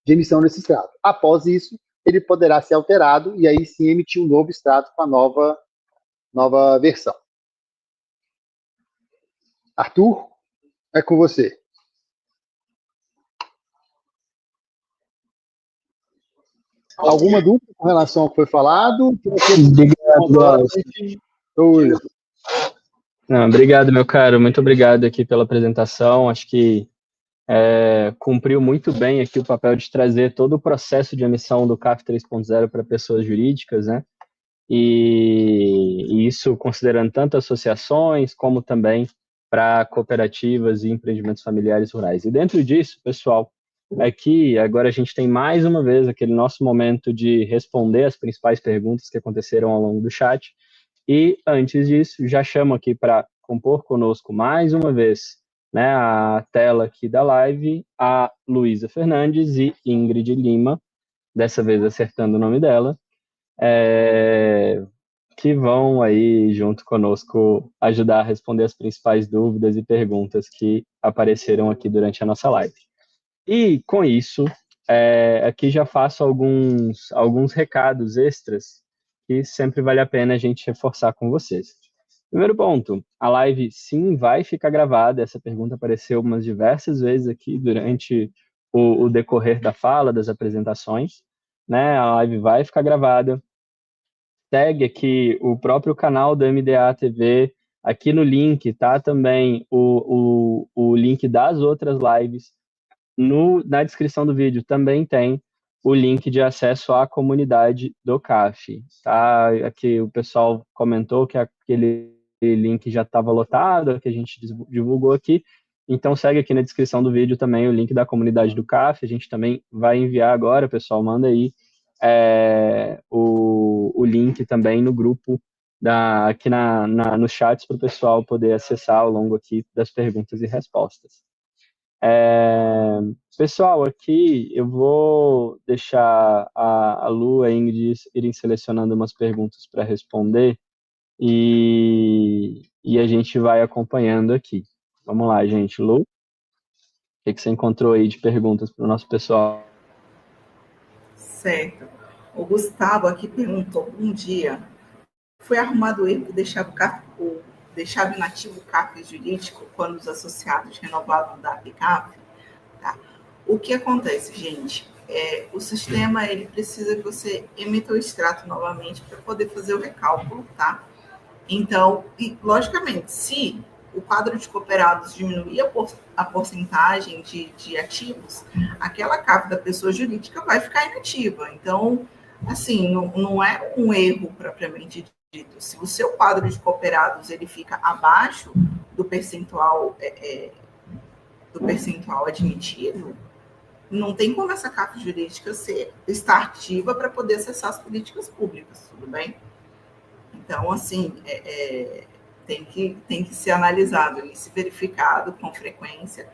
emissão desse extrato. Após isso, ele poderá ser alterado e aí sim emitir um novo extrato com a nova versão. Arthur, é com você. Alguma dúvida com relação ao que foi falado? Obrigado, meu caro. Muito obrigado aqui pela apresentação. Acho que cumpriu muito bem aqui o papel de trazer todo o processo de emissão do CAF 3.0 para pessoas jurídicas, né? E isso considerando tanto associações como também para cooperativas e empreendimentos familiares rurais. E dentro disso, pessoal, aqui agora a gente tem mais uma vez aquele nosso momento de responder as principais perguntas que aconteceram ao longo do chat. E antes disso, já chamo aqui para compor conosco mais uma vez, né, a tela aqui da live, a Luísa Fernandes e Ingrid Lima, dessa vez acertando o nome dela. que vão aí, junto conosco, ajudar a responder as principais dúvidas e perguntas que apareceram aqui durante a nossa live. E, com isso, aqui já faço alguns recados extras que sempre vale a pena a gente reforçar com vocês. Primeiro ponto, a live sim vai ficar gravada, essa pergunta apareceu umas diversas vezes aqui durante o decorrer da fala, das apresentações, né? A live vai ficar gravada. Segue aqui o próprio canal do MDA TV, aqui no link tá também o link das outras lives. Na descrição do vídeo também tem o link de acesso à comunidade do CAF, tá? Aqui o pessoal comentou que aquele link já estava lotado, que a gente divulgou aqui, então segue aqui na descrição do vídeo também o link da comunidade do CAF, a gente também vai enviar agora, pessoal, manda aí o link também no grupo, aqui nos chats para o pessoal poder acessar ao longo aqui das perguntas e respostas. Pessoal, aqui eu vou deixar a Lu e a Ingrid irem selecionando umas perguntas para responder e a gente vai acompanhando aqui. Vamos lá, gente. Lu, o que você encontrou aí de perguntas para o nosso pessoal? Certo. O Gustavo aqui perguntou, um dia, foi arrumado o erro que deixava inativo o CAF jurídico quando os associados renovavam da APCAF? Tá? O que acontece, gente? O sistema ele precisa que você emita o extrato novamente para poder fazer o recálculo, tá? Então, logicamente, se o quadro de cooperados diminuir a porcentagem de ativos, aquela CAF da pessoa jurídica vai ficar inativa. Então, assim, não é um erro propriamente dito. Se o seu quadro de cooperados ele fica abaixo do percentual admitido, não tem como essa CAF jurídica estar ativa para poder acessar as políticas públicas, tudo bem? Então, assim, tem que ser analisado e se verificado com frequência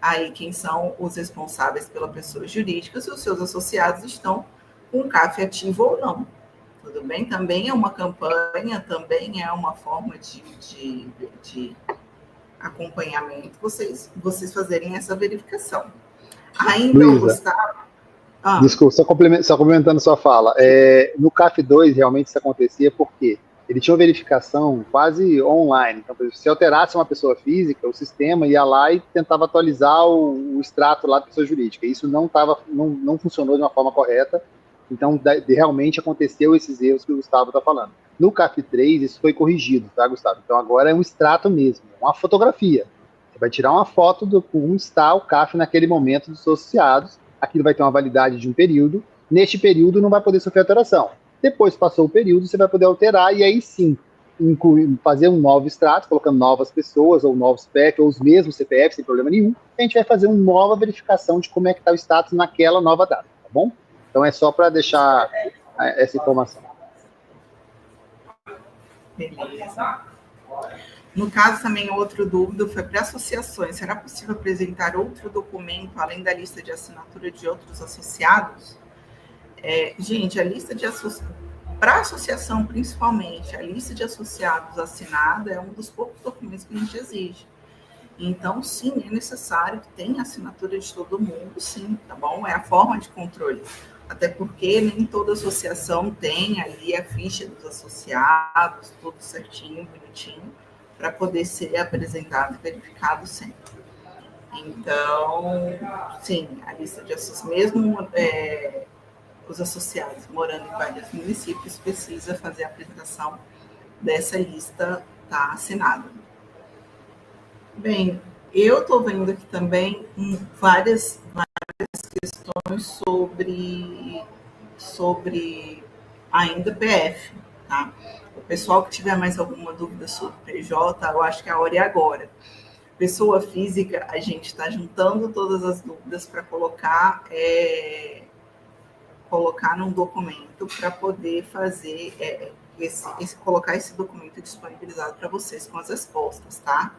aí quem são os responsáveis pela pessoa jurídica, se os seus associados estão com CAF ativo ou não. Tudo bem? Também é uma campanha, também é uma forma de acompanhamento, vocês fazerem essa verificação. Ainda, Luísa, Gustavo... Desculpa, só complementando sua fala. No CAF 2, realmente isso acontecia porque ele tinha uma verificação quase online. Então, por exemplo, se alterasse uma pessoa física, o sistema ia lá e tentava atualizar o extrato lá da pessoa jurídica. Isso não funcionou de uma forma correta. Então, realmente aconteceu esses erros que o Gustavo está falando. No CAF 3, isso foi corrigido, tá, Gustavo? Então, agora é um extrato mesmo, uma fotografia. Você vai tirar uma foto de como está o CAF naquele momento dos associados. Aquilo vai ter uma validade de um período. Neste período, não vai poder sofrer alteração. Depois passou o período, você vai poder alterar e aí sim, fazer um novo extrato, colocando novas pessoas, ou novos CPF, ou os mesmos CPF, sem problema nenhum. A gente vai fazer uma nova verificação de como é que está o status naquela nova data, tá bom? Então é só para deixar essa informação. Beleza. No caso, também, outra dúvida foi para associações. Será possível apresentar outro documento, além da lista de assinatura de outros associados? Gente, a lista de associados, para associação principalmente, a lista de associados assinada é um dos poucos documentos que a gente exige. Então, sim, é necessário que tenha a assinatura de todo mundo, sim, tá bom? É a forma de controle. Até porque nem toda associação tem ali a ficha dos associados, tudo certinho, bonitinho, para poder ser apresentado e verificado sempre. Então, sim, a lista de associados, mesmo os associados morando em vários municípios, precisa fazer a apresentação dessa lista assinada. Bem, eu estou vendo aqui também várias questões sobre ainda PF, tá? O pessoal que tiver mais alguma dúvida sobre PJ, eu acho que a hora é agora. Pessoa física, a gente está juntando todas as dúvidas para colocar num documento para poder fazer colocar esse documento disponibilizado para vocês com as respostas, tá?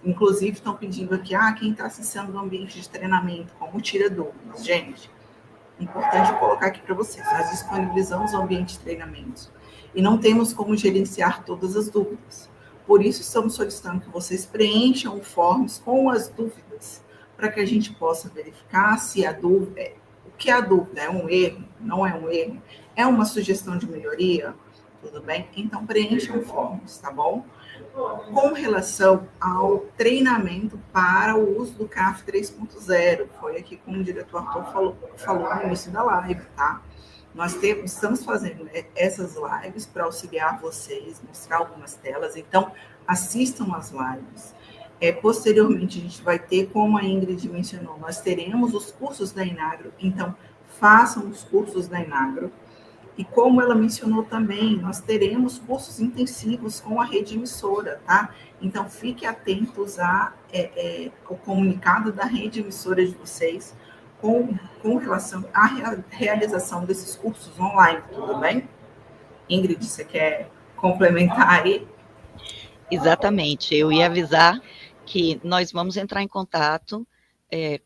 Inclusive, estão pedindo aqui, quem está acessando o ambiente de treinamento, como tira dúvidas? Gente, importante colocar aqui para vocês, nós disponibilizamos o ambiente de treinamento. e não temos como gerenciar todas as dúvidas. Por isso, estamos solicitando que vocês preencham o forms com as dúvidas, para que a gente possa verificar se a dúvida, o que é a dúvida, é um erro, não é um erro, é uma sugestão de melhoria, tudo bem? Então, preencham o forms, tá bom? Com relação ao treinamento para o uso do CAF 3.0, foi aqui como o diretor Arthur falou no início da live, tá? Nós estamos fazendo essas lives para auxiliar vocês, mostrar algumas telas, então assistam as lives. Posteriormente, a gente vai ter, como a Ingrid mencionou, nós teremos os cursos da Enagro, então façam os cursos da Enagro. E como ela mencionou também, nós teremos cursos intensivos com a rede emissora, tá? Então, fiquem atentos ao comunicado da rede emissora de vocês com relação à realização desses cursos online, tudo bem? Ingrid, você quer complementar aí? Exatamente, eu ia avisar que nós vamos entrar em contato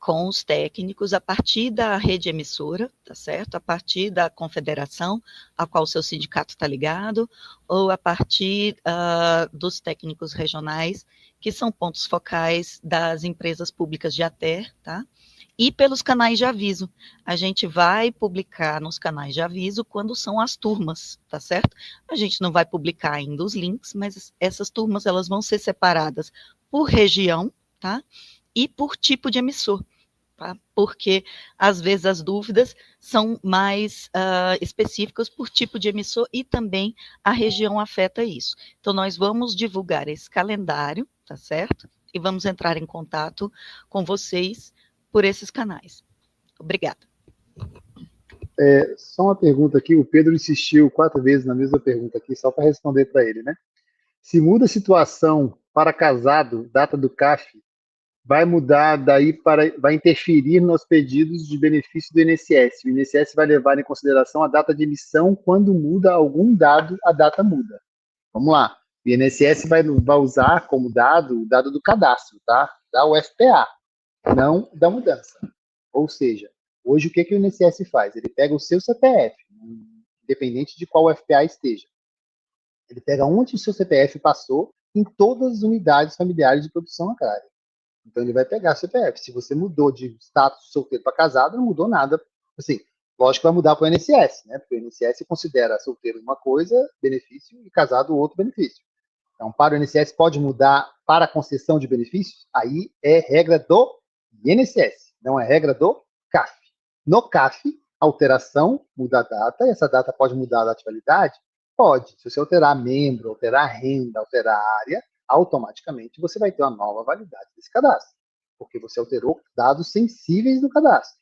com os técnicos a partir da rede emissora, tá certo? A partir da confederação a qual o seu sindicato está ligado, ou a partir dos técnicos regionais, que são pontos focais das empresas públicas de ATER, tá? E pelos canais de aviso. A gente vai publicar nos canais de aviso quando são as turmas, tá certo? A gente não vai publicar ainda os links, mas essas turmas elas vão ser separadas por região, tá? E por tipo de emissor, tá? Porque às vezes as dúvidas são mais específicas por tipo de emissor e também a região afeta isso. Então, nós vamos divulgar esse calendário, tá certo? E vamos entrar em contato com vocês por esses canais. Obrigada. Só uma pergunta aqui, o Pedro insistiu 4 vezes na mesma pergunta aqui, só para responder para ele, né? Se muda a situação para casado, data do CAF, vai mudar daí vai interferir nos pedidos de benefício do INSS. O INSS vai levar em consideração a data de emissão, quando muda algum dado, a data muda. Vamos lá. O INSS vai usar como dado o dado do cadastro, tá? Da UFPA, não da mudança. Ou seja, hoje o que o INSS faz? Ele pega o seu CPF, independente de qual UFPA esteja. Ele pega onde o seu CPF passou em todas as unidades familiares de produção agrária. Então, ele vai pegar CPF. Se você mudou de status de solteiro para casado, não mudou nada. Assim, lógico que vai mudar para o INSS, né? Porque o INSS considera solteiro uma coisa, benefício, e casado outro benefício. Então, para o INSS pode mudar para a concessão de benefícios, aí é regra do INSS, não é regra do CAF. No CAF, alteração muda a data, e essa data pode mudar a atividade? Pode. Se você alterar membro, alterar renda, alterar área, automaticamente você vai ter uma nova validade desse cadastro, porque você alterou dados sensíveis do cadastro.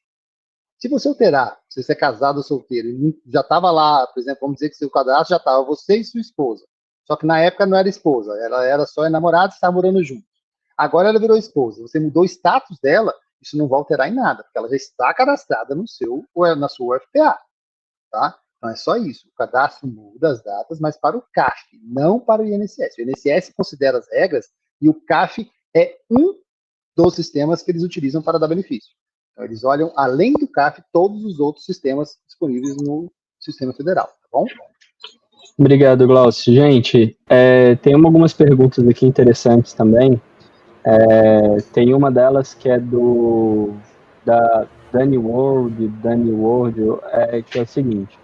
Se você alterar, se você é casado ou solteiro, e já estava lá, por exemplo, vamos dizer que seu cadastro já estava você e sua esposa, só que na época não era esposa, ela era só namorada e estava morando juntos. Agora ela virou esposa, você mudou o status dela, isso não vai alterar em nada, porque ela já está cadastrada na sua UFPA, tá? Então, é só isso. O cadastro muda as datas, mas para o CAF, não para o INSS. O INSS considera as regras e o CAF é um dos sistemas que eles utilizam para dar benefício. Então, eles olham, além do CAF, todos os outros sistemas disponíveis no sistema federal, tá bom? Obrigado, Glaucio. Gente, tem algumas perguntas aqui interessantes também. Tem uma delas que é da Dani World, que é o seguinte: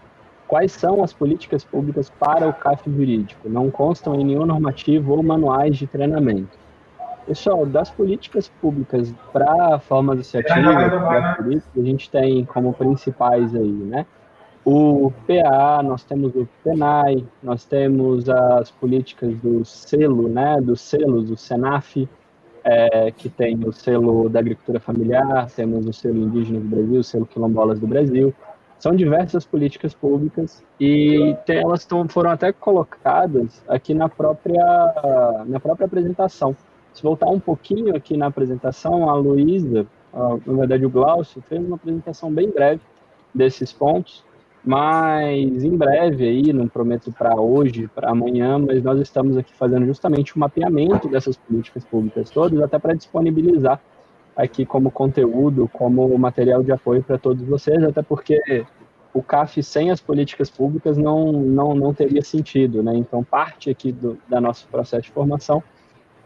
quais são as políticas públicas para o CAF jurídico? Não constam em nenhum normativo ou manuais de treinamento. Pessoal, das políticas públicas para a forma associativa, a gente tem como principais aí, né? O PA, nós temos o PENAI, nós temos as políticas do selo, né? Dos selos, o SENAF, que tem o selo da agricultura familiar, temos o selo indígena do Brasil, o selo quilombolas do Brasil. São diversas políticas públicas e elas foram até colocadas aqui na própria apresentação. Se voltar um pouquinho aqui na apresentação, a Luísa, na verdade o Glaucio, fez uma apresentação bem breve desses pontos, mas em breve aí, não prometo para hoje, para amanhã, mas nós estamos aqui fazendo justamente o mapeamento dessas políticas públicas todas, até para disponibilizar aqui como conteúdo, como material de apoio para todos vocês, até porque o CAF sem as políticas públicas não teria sentido, né? Então, parte aqui da nosso processo de formação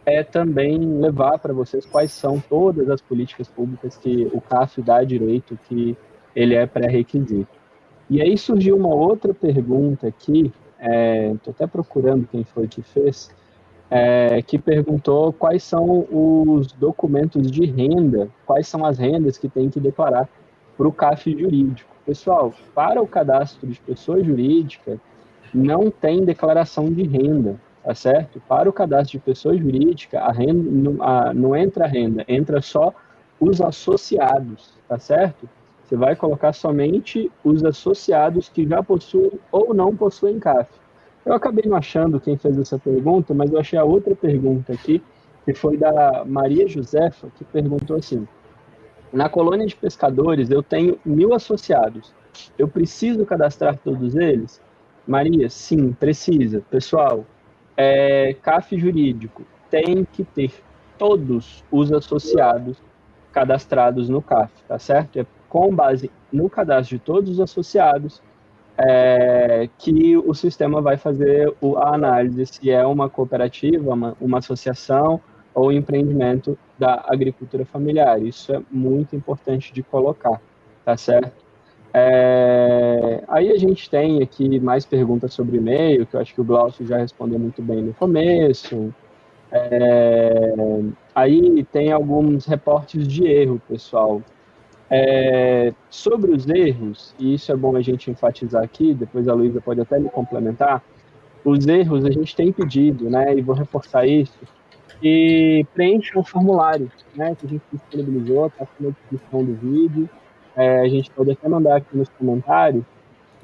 é também levar para vocês quais são todas as políticas públicas que o CAF dá direito, que ele é pré-requisito. E aí surgiu uma outra pergunta aqui, estou até procurando quem foi que fez, que perguntou quais são os documentos de renda, quais são as rendas que tem que declarar para o CAF jurídico. Pessoal, para o cadastro de pessoa jurídica, não tem declaração de renda, tá certo? Para o cadastro de pessoa jurídica, a renda, não entra a renda, entra só os associados, tá certo? Você vai colocar somente os associados que já possuem ou não possuem CAF. Eu acabei não achando quem fez essa pergunta, mas eu achei a outra pergunta aqui, que foi da Maria Josefa, que perguntou assim: na colônia de pescadores eu tenho 1.000 associados, eu preciso cadastrar todos eles? Maria, sim, precisa. Pessoal, CAF jurídico tem que ter todos os associados cadastrados no CAF, tá certo? É com base no cadastro de todos os associados que o sistema vai fazer a análise se é uma cooperativa, uma associação ou um empreendimento da agricultura familiar. Isso é muito importante de colocar, tá certo? Aí a gente tem aqui mais perguntas sobre e-mail, que eu acho que o Glaucio já respondeu muito bem no começo. Aí tem alguns reportes de erro, pessoal. Sobre os erros, e isso é bom a gente enfatizar aqui, depois a Luísa pode até me complementar, os erros a gente tem pedido, né, e vou reforçar isso, que preencham o formulário, né, que a gente disponibilizou, está aqui na descrição do vídeo, a gente pode até mandar aqui nos comentários,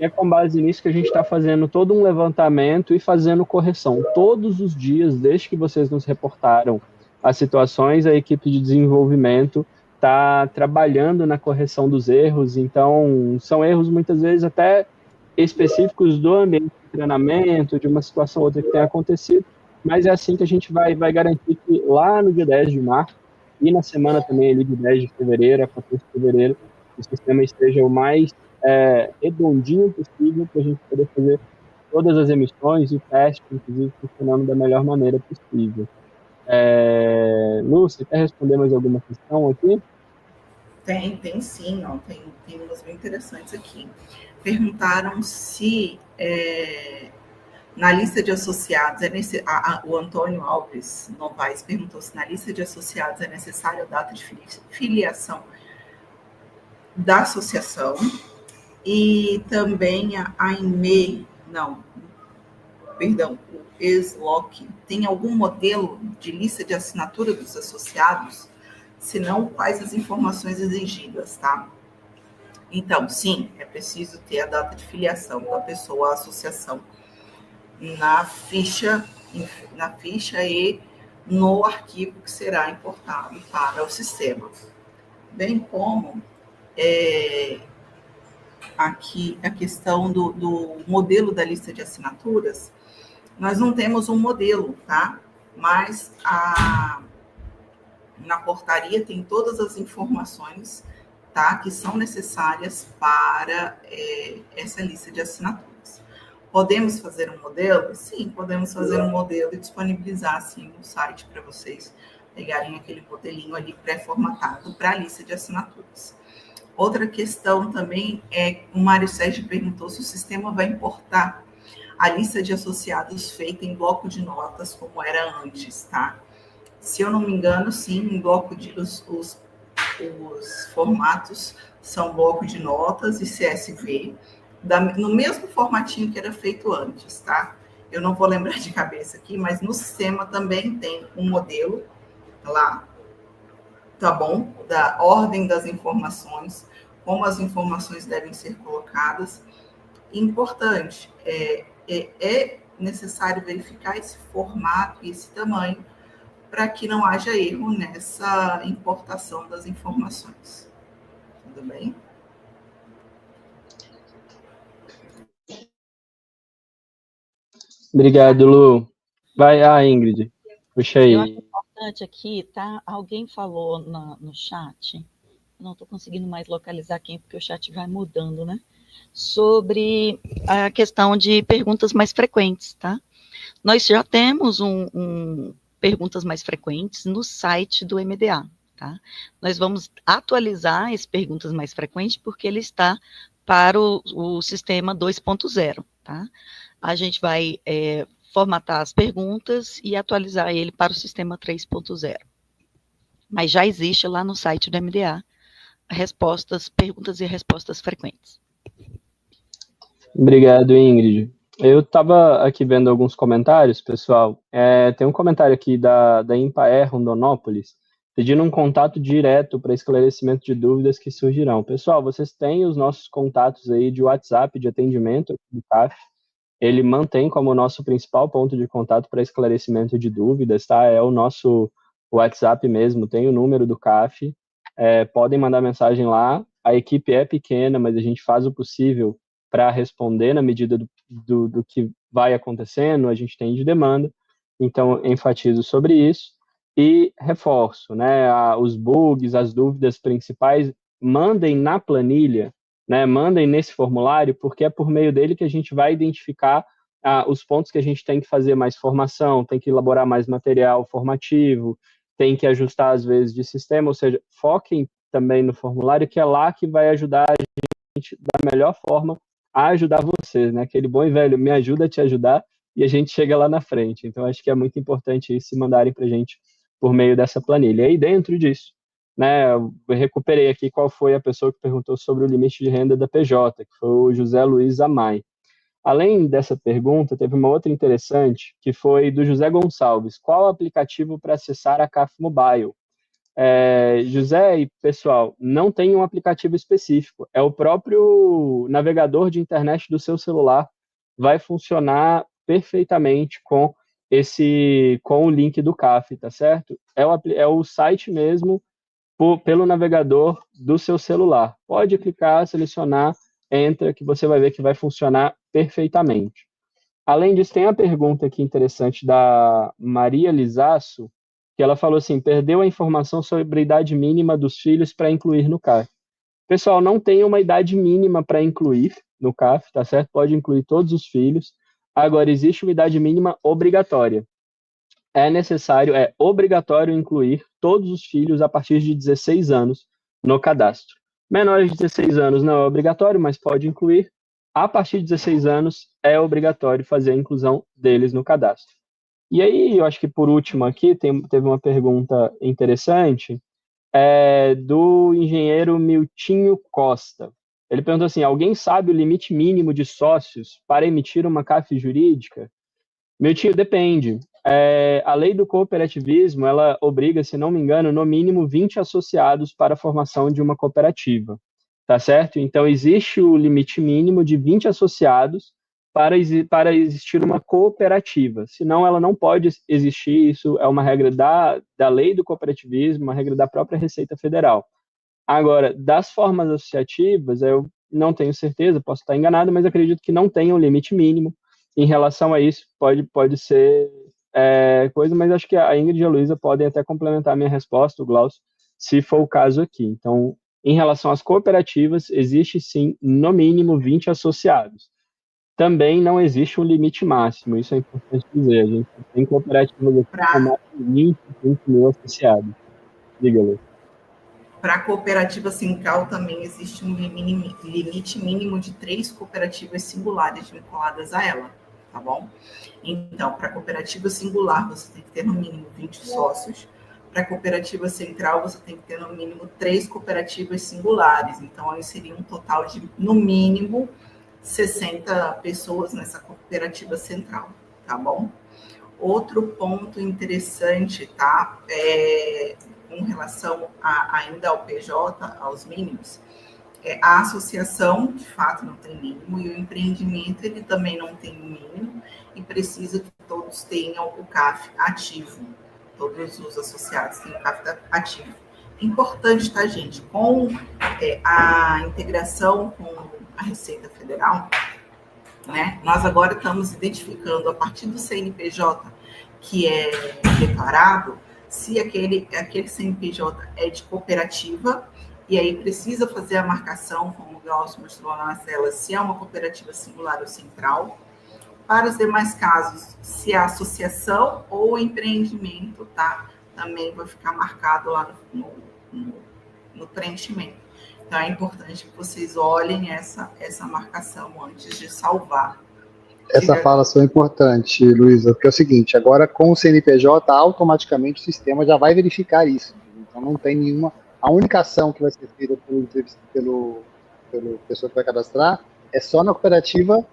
e é com base nisso que a gente está fazendo todo um levantamento e fazendo correção. Todos os dias, desde que vocês nos reportaram as situações, a equipe de desenvolvimento está trabalhando na correção dos erros. Então, são erros muitas vezes até específicos do ambiente de treinamento, de uma situação ou outra que tenha acontecido, mas é assim que a gente vai garantir que lá no dia 10 de março e na semana também ali de 10 de fevereiro a 14 de fevereiro, o sistema esteja o mais redondinho possível para a gente poder fazer todas as emissões e testes, inclusive, funcionando da melhor maneira possível. Lu, você quer responder mais alguma questão aqui? Tem sim, ó, tem umas bem interessantes aqui. Perguntaram se na lista de associados, o Antônio Alves Novaes perguntou se na lista de associados é necessária a data de filiação da associação. E também o ESLOC, tem algum modelo de lista de assinatura dos associados? Se não, quais as informações exigidas, tá? Então, sim, é preciso ter a data de filiação da pessoa à associação na ficha e no arquivo que será importado para o sistema. Bem como aqui a questão do modelo da lista de assinaturas, nós não temos um modelo, tá? Mas na portaria tem todas as informações, tá? Que são necessárias para essa lista de assinaturas. Podemos fazer um modelo? Sim, podemos fazer um modelo e disponibilizar, assim, no site para vocês pegarem aquele modelinho ali pré-formatado para a lista de assinaturas. Outra questão também o Mário Sérgio perguntou se o sistema vai importar a lista de associados feita em bloco de notas, como era antes, tá? Se eu não me engano, sim, em bloco de os formatos são bloco de notas e CSV, no mesmo formatinho que era feito antes, tá? Eu não vou lembrar de cabeça aqui, mas no sistema também tem um modelo lá, tá bom? Da ordem das informações, como as informações devem ser colocadas. Importante, é necessário verificar esse formato e esse tamanho para que não haja erro nessa importação das informações. Tudo bem? Obrigado, Lu. Vai, Ingrid. Puxa aí. Eu acho importante aqui, tá? Alguém falou no chat, não estou conseguindo mais localizar quem, porque o chat vai mudando, né? sobre a questão de perguntas mais frequentes, tá? Nós já temos perguntas mais frequentes no site do MDA, tá? Nós vamos atualizar as perguntas mais frequentes porque ele está para o sistema 2.0, tá? A gente vai formatar as perguntas e atualizar ele para o sistema 3.0. Mas já existe lá no site do MDA perguntas e respostas frequentes. Obrigado, Ingrid. Eu estava aqui vendo alguns comentários, pessoal. Tem um comentário aqui da Impaer Rondonópolis, pedindo um contato direto para esclarecimento de dúvidas que surgirão. Pessoal, vocês têm os nossos contatos aí de WhatsApp, de atendimento do CAF. Ele mantém como nosso principal ponto de contato para esclarecimento de dúvidas, tá? É o nosso WhatsApp mesmo, tem o número do CAF. Podem mandar mensagem lá. A equipe é pequena, mas a gente faz o possível para responder na medida do que vai acontecendo, a gente tem de demanda. Então, enfatizo sobre isso. E reforço, né, os bugs, as dúvidas principais, mandem na planilha, né, mandem nesse formulário, porque é por meio dele que a gente vai identificar os pontos que a gente tem que fazer mais formação, tem que elaborar mais material formativo, tem que ajustar, às vezes, de sistema, ou seja, foquem também no formulário, que é lá que vai ajudar a gente da melhor forma a ajudar vocês, né, aquele bom e velho, me ajuda a te ajudar, e a gente chega lá na frente. Então, acho que é muito importante isso, se mandarem para a gente por meio dessa planilha. E aí, dentro disso, né, eu recuperei aqui qual foi a pessoa que perguntou sobre o limite de renda da PJ, que foi o José Luiz Amai. Além dessa pergunta, teve uma outra interessante, que foi do José Gonçalves. Qual o aplicativo para acessar a CAF Mobile? José e pessoal, não tem um aplicativo específico. É o próprio navegador de internet do seu celular. Vai funcionar perfeitamente com o link do CAF, tá certo? É o site mesmo pelo navegador do seu celular. Pode clicar, selecionar, entra, que você vai ver que vai funcionar perfeitamente. Além disso, tem a pergunta aqui interessante da Maria Lisasso, que ela falou assim, perdeu a informação sobre a idade mínima dos filhos para incluir no CAF. Pessoal, não tem uma idade mínima para incluir no CAF, tá certo? Pode incluir todos os filhos. Agora, existe uma idade mínima obrigatória. É obrigatório incluir todos os filhos a partir de 16 anos no cadastro. Menores de 16 anos não é obrigatório, mas pode incluir. A partir de 16 anos é obrigatório fazer a inclusão deles no cadastro. E aí, eu acho que por último aqui, teve uma pergunta interessante, do engenheiro Miltinho Costa. Ele perguntou assim, alguém sabe o limite mínimo de sócios para emitir uma CAF jurídica? Miltinho, depende. A lei do cooperativismo, ela obriga, se não me engano, no mínimo 20 associados para a formação de uma cooperativa, tá certo? Então, existe o limite mínimo de 20 associados para existir uma cooperativa, senão ela não pode existir, isso é uma regra da lei do cooperativismo, uma regra da própria Receita Federal. Agora, das formas associativas, eu não tenho certeza, posso estar enganado, mas acredito que não tem um limite mínimo. Em relação a isso, pode ser coisa, mas acho que a Ingrid e a Luísa podem até complementar a minha resposta, o Glaucio, se for o caso aqui. Então, em relação às cooperativas, existe sim, no mínimo, 20 associados. Também não existe um limite máximo, isso é importante dizer. A gente tem cooperativas aqui com mais de 25 mil associados. Diga, Lu. Para a cooperativa sindical também existe um limite mínimo de 3 cooperativas singulares vinculadas a ela, tá bom? Então, para a cooperativa singular, você tem que ter no mínimo 20 sócios. Para a cooperativa central, você tem que ter no mínimo 3 cooperativas singulares. Então, aí seria um total de, no mínimo, 60 pessoas nessa cooperativa central, tá bom? Outro ponto interessante, tá? Com relação ainda ao PJ, aos mínimos, a associação, de fato, não tem mínimo, e o empreendimento, ele também não tem mínimo, e precisa que todos tenham o CAF ativo. Todos os associados têm o CAF ativo. Importante, tá, gente? Com a integração com a Receita Federal, né, nós agora estamos identificando, a partir do CNPJ que é declarado, se aquele CNPJ é de cooperativa e aí precisa fazer a marcação, como o Glaucio mostrou lá na tela, se é uma cooperativa singular ou central. Para os demais casos, se é associação ou empreendimento, tá? Também vai ficar marcado lá no preenchimento. Então, é importante que vocês olhem essa marcação antes de salvar. Essa fala sua é importante, Luísa, porque é o seguinte, agora com o CNPJ, automaticamente o sistema já vai verificar isso. Então, não tem nenhuma... A única ação que vai ser feita pelo pessoa que vai cadastrar é só na cooperativa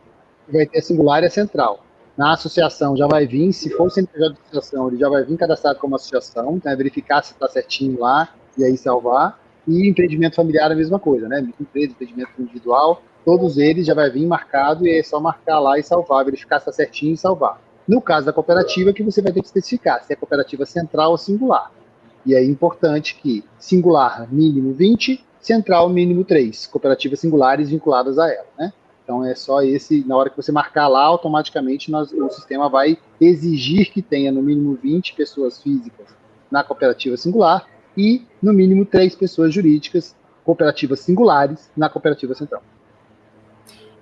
que vai ter a singular e a central. Na associação já vai vir, se for o CNPJ de associação, ele já vai vir cadastrado como associação, então é verificar se está certinho lá e aí salvar. E empreendimento familiar é a mesma coisa, né? Microempresa, empreendimento individual, todos eles já vai vir marcado e é só marcar lá e salvar, verificar se está certinho e salvar. No caso da cooperativa, que você vai ter que especificar se é cooperativa central ou singular. E aí é importante que singular mínimo 20, central mínimo 3, cooperativas singulares vinculadas a ela, né? Então é só esse, na hora que você marcar lá, automaticamente o sistema vai exigir que tenha no mínimo 20 pessoas físicas na cooperativa singular e no mínimo 3 pessoas jurídicas, cooperativas singulares, na cooperativa central.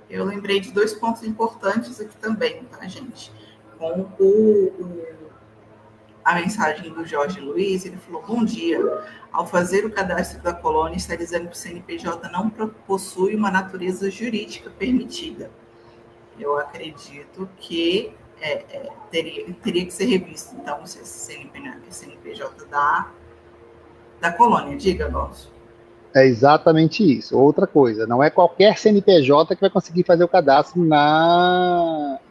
Eu lembrei de 2 pontos importantes aqui também, tá, gente? Com a mensagem do Jorge Luiz, ele falou: bom dia, ao fazer o cadastro da colônia, está dizendo que o CNPJ não possui uma natureza jurídica permitida. Eu acredito que teria que ser revisto, então, esse CNPJ da colônia. Diga, Glaucio. É exatamente isso. Outra coisa, não é qualquer CNPJ que vai conseguir fazer o cadastro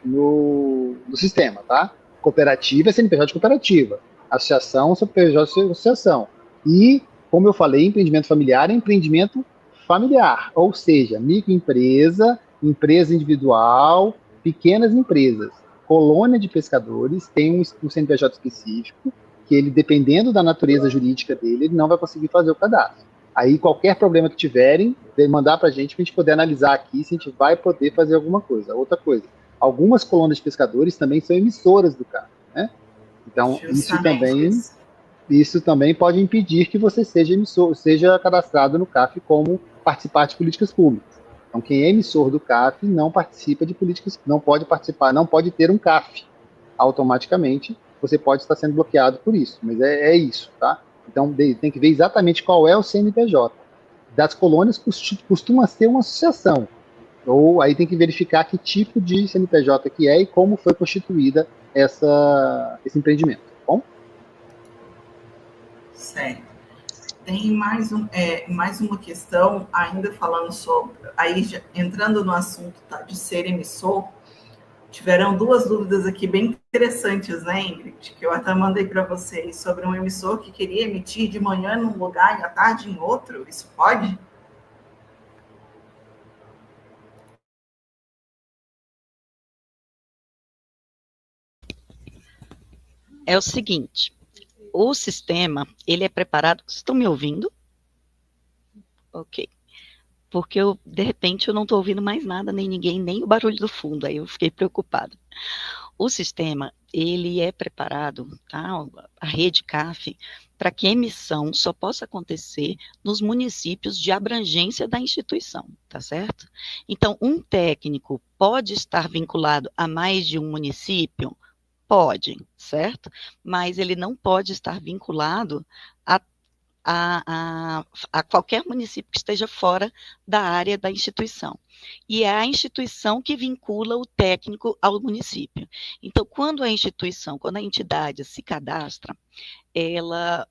no sistema, tá? Cooperativa é CNPJ de cooperativa. Associação, CNPJ de associação. E, como eu falei, empreendimento familiar é empreendimento familiar, ou seja, microempresa, empresa individual, pequenas empresas. Colônia de pescadores tem um CNPJ específico, que ele, dependendo da natureza jurídica dele, ele não vai conseguir fazer o cadastro. Aí, qualquer problema que tiverem, mandar para a gente poder analisar aqui se a gente vai poder fazer alguma coisa. Outra coisa, algumas colônias de pescadores também são emissoras do CAF, né? Então, isso também pode impedir que você seja cadastrado no CAF como participar de políticas públicas. Então, quem é emissor do CAF não participa de políticas, não pode participar, não pode ter um CAF. Automaticamente, você pode estar sendo bloqueado por isso, mas é isso, tá? Então, tem que ver exatamente qual é o CNPJ. Das colônias costuma ser uma associação, ou aí tem que verificar que tipo de CNPJ que é e como foi constituída esse empreendimento, tá bom? Certo. Tem mais uma questão, ainda falando sobre, aí entrando no assunto, tá, de ser emissor. Tiveram 2 dúvidas aqui bem interessantes, né, Ingrid? Que eu até mandei para vocês sobre um emissor que queria emitir de manhã num lugar e à tarde em outro. Isso pode? É o seguinte, o sistema, ele é preparado... Vocês estão me ouvindo? Ok. Porque de repente, eu não estou ouvindo mais nada, nem ninguém, nem o barulho do fundo, aí eu fiquei preocupada. O sistema, ele é preparado, tá? A rede CAF, para que a emissão só possa acontecer nos municípios de abrangência da instituição, tá certo? Então, um técnico pode estar vinculado a mais de um município? Pode, certo? Mas ele não pode estar vinculado a qualquer município que esteja fora da área da instituição. E é a instituição que vincula o técnico ao município. Então, quando a entidade se cadastra, ela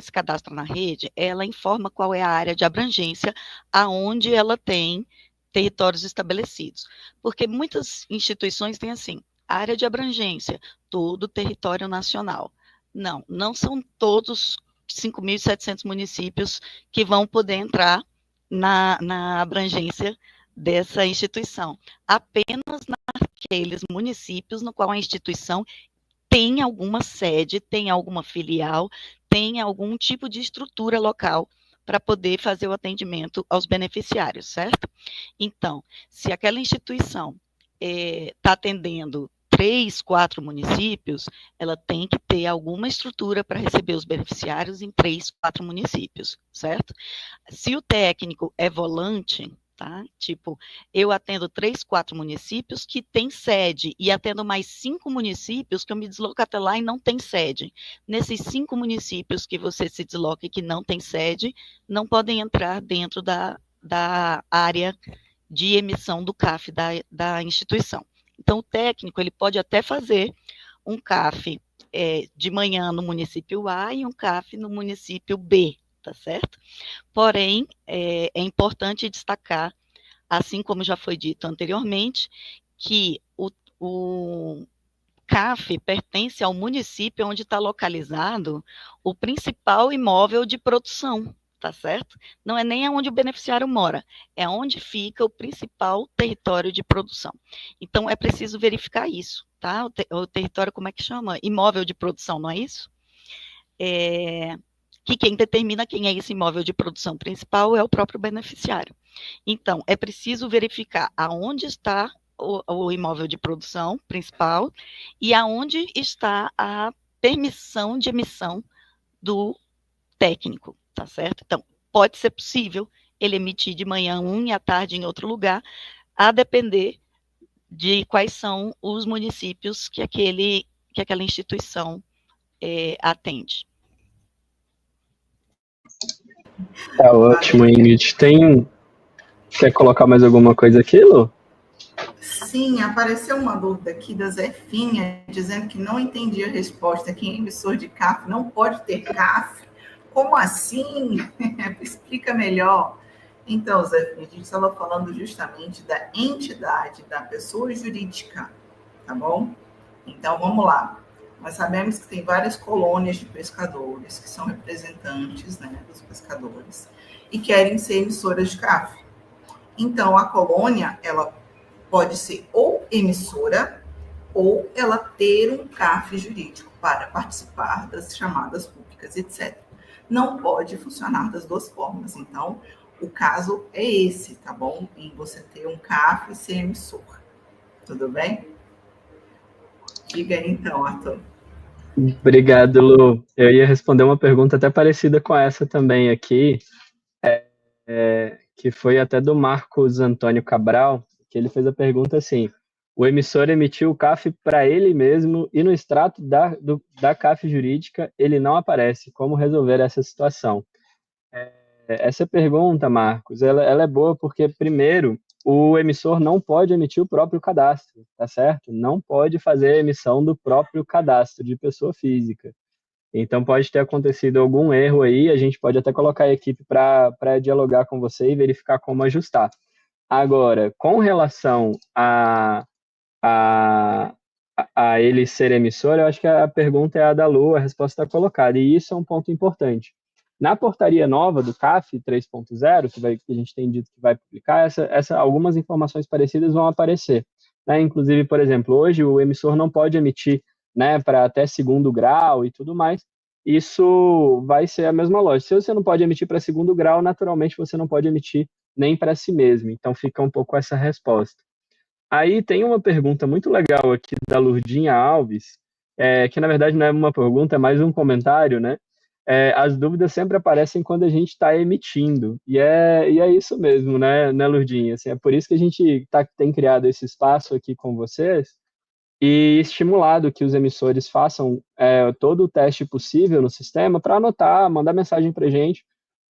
se cadastra na rede, ela informa qual é a área de abrangência aonde ela tem territórios estabelecidos. Porque muitas instituições têm assim, área de abrangência, todo o território nacional. Não são todos 5.700 municípios que vão poder entrar na abrangência dessa instituição. Apenas naqueles municípios no qual a instituição tem alguma sede, tem alguma filial, tem algum tipo de estrutura local para poder fazer o atendimento aos beneficiários, certo? Então, se aquela instituição está atendendo 3, 4 municípios, ela tem que ter alguma estrutura para receber os beneficiários em 3, 4 municípios, certo? Se o técnico é volante, tá? Tipo, eu atendo 3, 4 municípios que tem sede e atendo mais 5 municípios que eu me desloco até lá e não tem sede. Nesses 5 municípios que você se desloca e que não tem sede, não podem entrar dentro da área de emissão do CAF da instituição. Então, o técnico, ele pode até fazer um CAF de manhã no município A e um CAF no município B, tá certo? Porém, é importante destacar, assim como já foi dito anteriormente, que o CAF pertence ao município onde está localizado o principal imóvel de produção, tá certo? Não é nem onde o beneficiário mora, é onde fica o principal território de produção. Então, é preciso verificar isso, tá? O território, como é que chama? Imóvel de produção, não é isso? Que quem determina quem é esse imóvel de produção principal é o próprio beneficiário. Então, é preciso verificar aonde está o imóvel de produção principal e aonde está a permissão de emissão do técnico, tá certo? Então, pode ser possível ele emitir de manhã e à tarde em outro lugar, a depender de quais são os municípios que aquela instituição atende. Tá ótimo, Ingrid. Quer colocar mais alguma coisa aqui, Lu? Sim, apareceu uma dúvida aqui da Zefinha, dizendo que não entendi a resposta, que emissor de CAF não pode ter CAF. Como assim? Explica melhor. Então, Zefinha, a gente estava falando justamente da entidade, da pessoa jurídica, tá bom? Então, vamos lá. Nós sabemos que tem várias colônias de pescadores, que são representantes, né, dos pescadores, e querem ser emissoras de CAF. Então, a colônia, ela pode ser ou emissora, ou ela ter um CAF jurídico para participar das chamadas públicas, etc. Não pode funcionar das duas formas. Então, o caso é esse, tá bom? Em você ter um CAF e ser emissor. Tudo bem? Diga aí, então, Arthur. Obrigado, Lu. Eu ia responder uma pergunta até parecida com essa também aqui, que foi até do Marcos Antônio Cabral, que ele fez a pergunta assim: o emissor emitiu o CAF para ele mesmo e no extrato da CAF jurídica ele não aparece. Como resolver essa situação? Essa pergunta, Marcos, ela é boa porque, primeiro, o emissor não pode emitir o próprio cadastro, tá certo? Não pode fazer a emissão do próprio cadastro de pessoa física. Então, pode ter acontecido algum erro aí, a gente pode até colocar a equipe para dialogar com você e verificar como ajustar. Agora, com relação a ele ser emissor, eu acho que a pergunta é a da Lu, a resposta está colocada, e isso é um ponto importante. Na portaria nova do CAF 3.0, que a gente tem dito que vai publicar, algumas informações parecidas vão aparecer. Né? Inclusive, por exemplo, hoje o emissor não pode emitir, né, para até segundo grau e tudo mais. Isso vai ser a mesma lógica. Se você não pode emitir para segundo grau, naturalmente você não pode emitir nem para si mesmo. Então fica um pouco essa resposta. Aí tem uma pergunta muito legal aqui da Lurdinha Alves, que na verdade não é uma pergunta, é mais um comentário, né? As dúvidas sempre aparecem quando a gente está emitindo, e é isso mesmo, né, Lurdinha? Assim, é por isso que a gente tem criado esse espaço aqui com vocês e estimulado que os emissores façam todo o teste possível no sistema para anotar, mandar mensagem para a gente,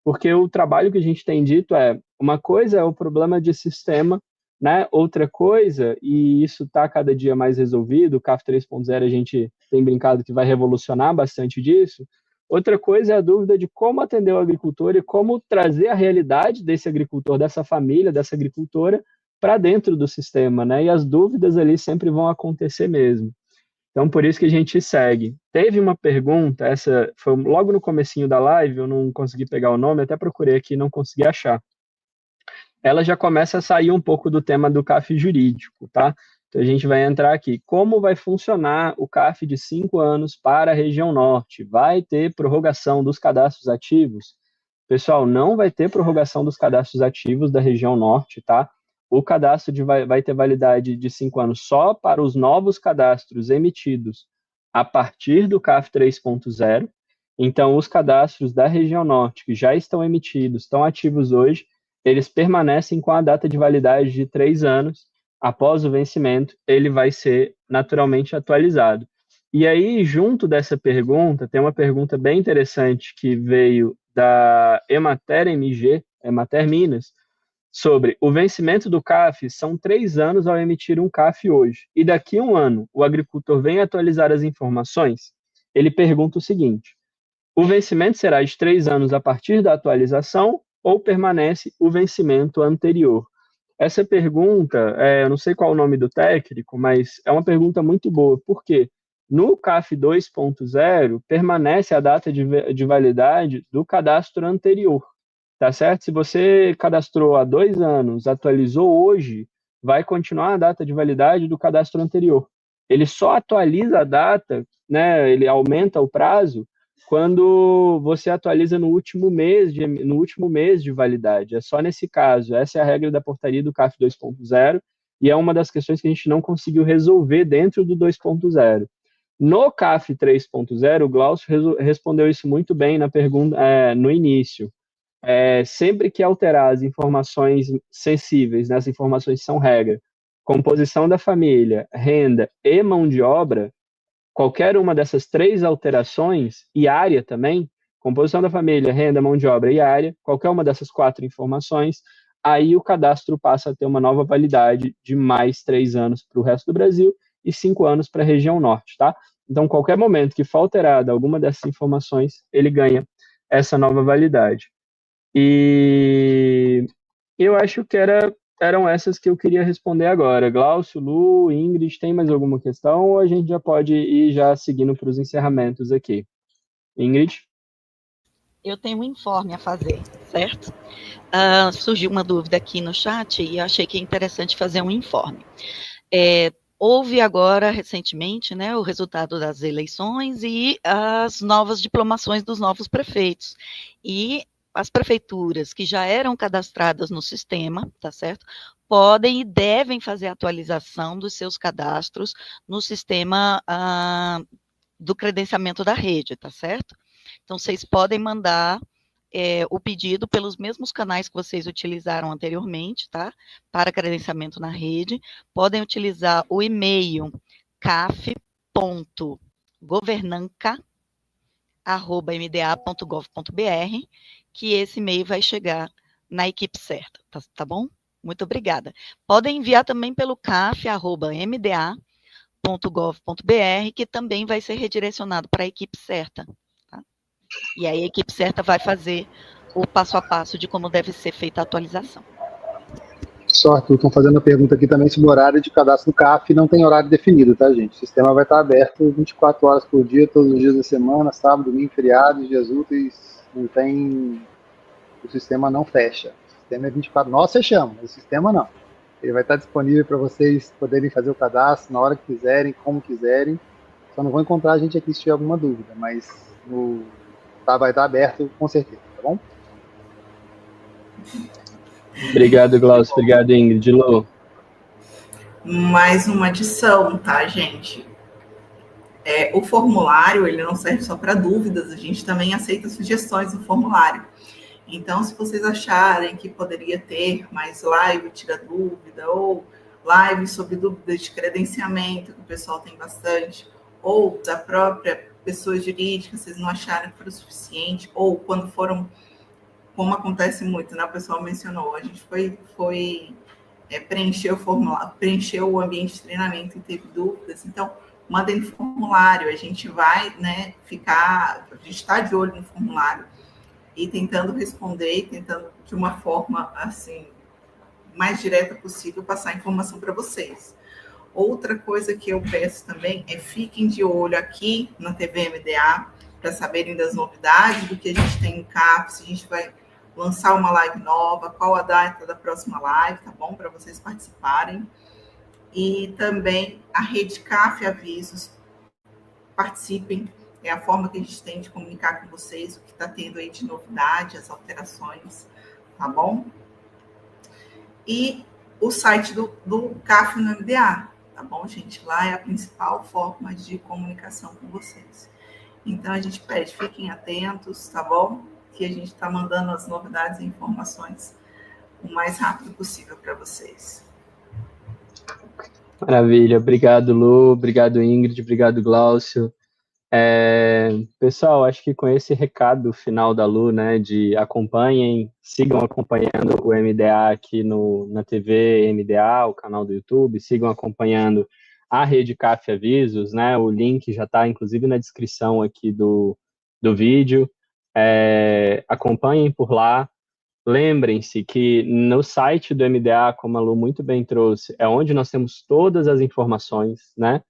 porque o trabalho que a gente tem dito uma coisa é o problema de sistema, né? Outra coisa, e isso está cada dia mais resolvido, o CAF 3.0 a gente tem brincado que vai revolucionar bastante disso. Outra coisa é a dúvida de como atender o agricultor e como trazer a realidade desse agricultor, dessa família, dessa agricultora, para dentro do sistema, né? E as dúvidas ali sempre vão acontecer mesmo. Então, por isso que a gente segue. Teve uma pergunta, essa foi logo no comecinho da live, eu não consegui pegar o nome, até procurei aqui e não consegui achar. Ela já começa a sair um pouco do tema do CAF jurídico, tá? Então, a gente vai entrar aqui. Como vai funcionar o CAF de 5 anos para a região norte? Vai ter prorrogação dos cadastros ativos? Pessoal, não vai ter prorrogação dos cadastros ativos da região norte, tá? o cadastro vai ter validade de 5 anos só para os novos cadastros emitidos a partir do CAF 3.0. Então, os cadastros da região norte que já estão emitidos, estão ativos hoje, eles permanecem com a data de validade de 3 anos. Após o vencimento, ele vai ser naturalmente atualizado. E aí, junto dessa pergunta, tem uma pergunta bem interessante que veio da Emater MG, Emater Minas, sobre o vencimento do CAF. São 3 anos ao emitir um CAF hoje. E daqui a 1 ano, o agricultor vem atualizar as informações. Ele pergunta o seguinte: o vencimento será de 3 anos a partir da atualização ou permanece o vencimento anterior? Essa pergunta, eu não sei qual é o nome do técnico, mas é uma pergunta muito boa. Por quê? No CAF 2.0, permanece a data de validade do cadastro anterior, tá certo? Se você cadastrou há 2 anos, atualizou hoje, vai continuar a data de validade do cadastro anterior. Ele só atualiza a data, né, ele aumenta o prazo, quando você atualiza no último mês de validade. É só nesse caso. Essa é a regra da portaria do CAF 2.0 e é uma das questões que a gente não conseguiu resolver dentro do 2.0. No CAF 3.0, o Glaucio respondeu isso muito bem na pergunta, no início. Sempre que alterar as informações sensíveis, né, as informações são regra, composição da família, renda e mão de obra, qualquer uma dessas 3 alterações, e área também, composição da família, renda, mão de obra e área, qualquer uma dessas 4 informações, aí o cadastro passa a ter uma nova validade de mais 3 anos para o resto do Brasil e 5 anos para a região norte, tá? Então, qualquer momento que for alterada alguma dessas informações, ele ganha essa nova validade. E eu acho que eram essas que eu queria responder agora. Glaucio, Lu, Ingrid, tem mais alguma questão ou a gente já pode ir já seguindo para os encerramentos aqui? Ingrid? Eu tenho um informe a fazer, certo? Surgiu uma dúvida aqui no chat e eu achei que é interessante fazer um informe. Houve agora, recentemente, né, o resultado das eleições e as novas diplomações dos novos prefeitos. E as prefeituras que já eram cadastradas no sistema, tá certo? Podem e devem fazer a atualização dos seus cadastros no sistema do credenciamento da rede, tá certo? Então, vocês podem mandar o pedido pelos mesmos canais que vocês utilizaram anteriormente, tá? Para credenciamento na rede. Podem utilizar o e-mail caf.governanca@mda.gov.br, que esse e-mail vai chegar na equipe certa, tá bom? Muito obrigada. Podem enviar também pelo caf@mda.gov.br, que também vai ser redirecionado para a equipe certa. E aí a equipe certa vai fazer o passo a passo de como deve ser feita a atualização. Só, Arthur, estão fazendo a pergunta aqui também sobre o horário de cadastro do CAF. Não tem horário definido, tá, gente? O sistema vai estar aberto 24 horas por dia, todos os dias da semana, sábado, domingo, feriados, dias úteis. Não tem... O sistema não fecha. O sistema é 24. Nós fechamos, o sistema não. Ele vai estar disponível para vocês poderem fazer o cadastro na hora que quiserem, como quiserem. Só não vão encontrar a gente aqui se tiver alguma dúvida, mas vai estar aberto com certeza, tá bom? Obrigado, Glaucio. Obrigado, Ingrid. Lô. Mais uma adição, tá, gente? O formulário, ele não serve só para dúvidas, a gente também aceita sugestões no formulário. Então, se vocês acharem que poderia ter mais live, tira dúvida, ou live sobre dúvidas de credenciamento, que o pessoal tem bastante, ou da própria pessoa jurídica, vocês não acharam que foi o suficiente, ou quando foram, como acontece muito, né? O pessoal mencionou, a gente foi preencher o formulário, preencher o ambiente de treinamento e teve dúvidas, então mandem no formulário, a gente vai, né, a gente está de olho no formulário e tentando responder, e tentando de uma forma, assim, mais direta possível, passar a informação para vocês. Outra coisa que eu peço também fiquem de olho aqui na TV MDA para saberem das novidades, do que a gente tem no CAF, se a gente vai lançar uma live nova, qual a data da próxima live, tá bom? Para vocês participarem. E também a rede CAF Avisos, participem, é a forma que a gente tem de comunicar com vocês, o que está tendo aí de novidade, as alterações, tá bom? E o site do CAF no MDA, tá bom, gente? Lá é a principal forma de comunicação com vocês. Então, a gente pede, fiquem atentos, tá bom? Que a gente está mandando as novidades e informações o mais rápido possível para vocês. Maravilha, obrigado, Lu, obrigado, Ingrid, obrigado, Glaucio. Pessoal, acho que com esse recado final da Lu, né, de acompanhem, sigam acompanhando o MDA aqui na TV MDA, o canal do YouTube, sigam acompanhando a Rede CAF Avisos, né, o link já está, inclusive, na descrição aqui do vídeo, acompanhem por lá. Lembrem-se que no site do MDA, como a Lu muito bem trouxe, é onde nós temos todas as informações, né?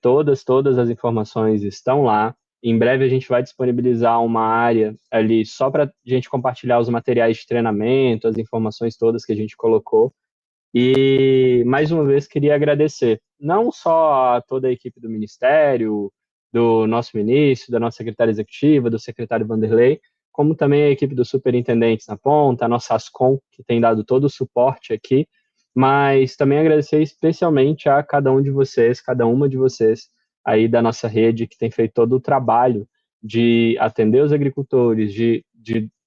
Todas as informações estão lá. Em breve a gente vai disponibilizar uma área ali só para a gente compartilhar os materiais de treinamento, as informações todas que a gente colocou. E, mais uma vez, queria agradecer não só a toda a equipe do Ministério, do nosso ministro, da nossa secretária executiva, do secretário Vanderlei, como também a equipe dos superintendentes na ponta, a nossa Ascom, que tem dado todo o suporte aqui, mas também agradecer especialmente a cada um de vocês, cada uma de vocês aí da nossa rede, que tem feito todo o trabalho de atender os agricultores, de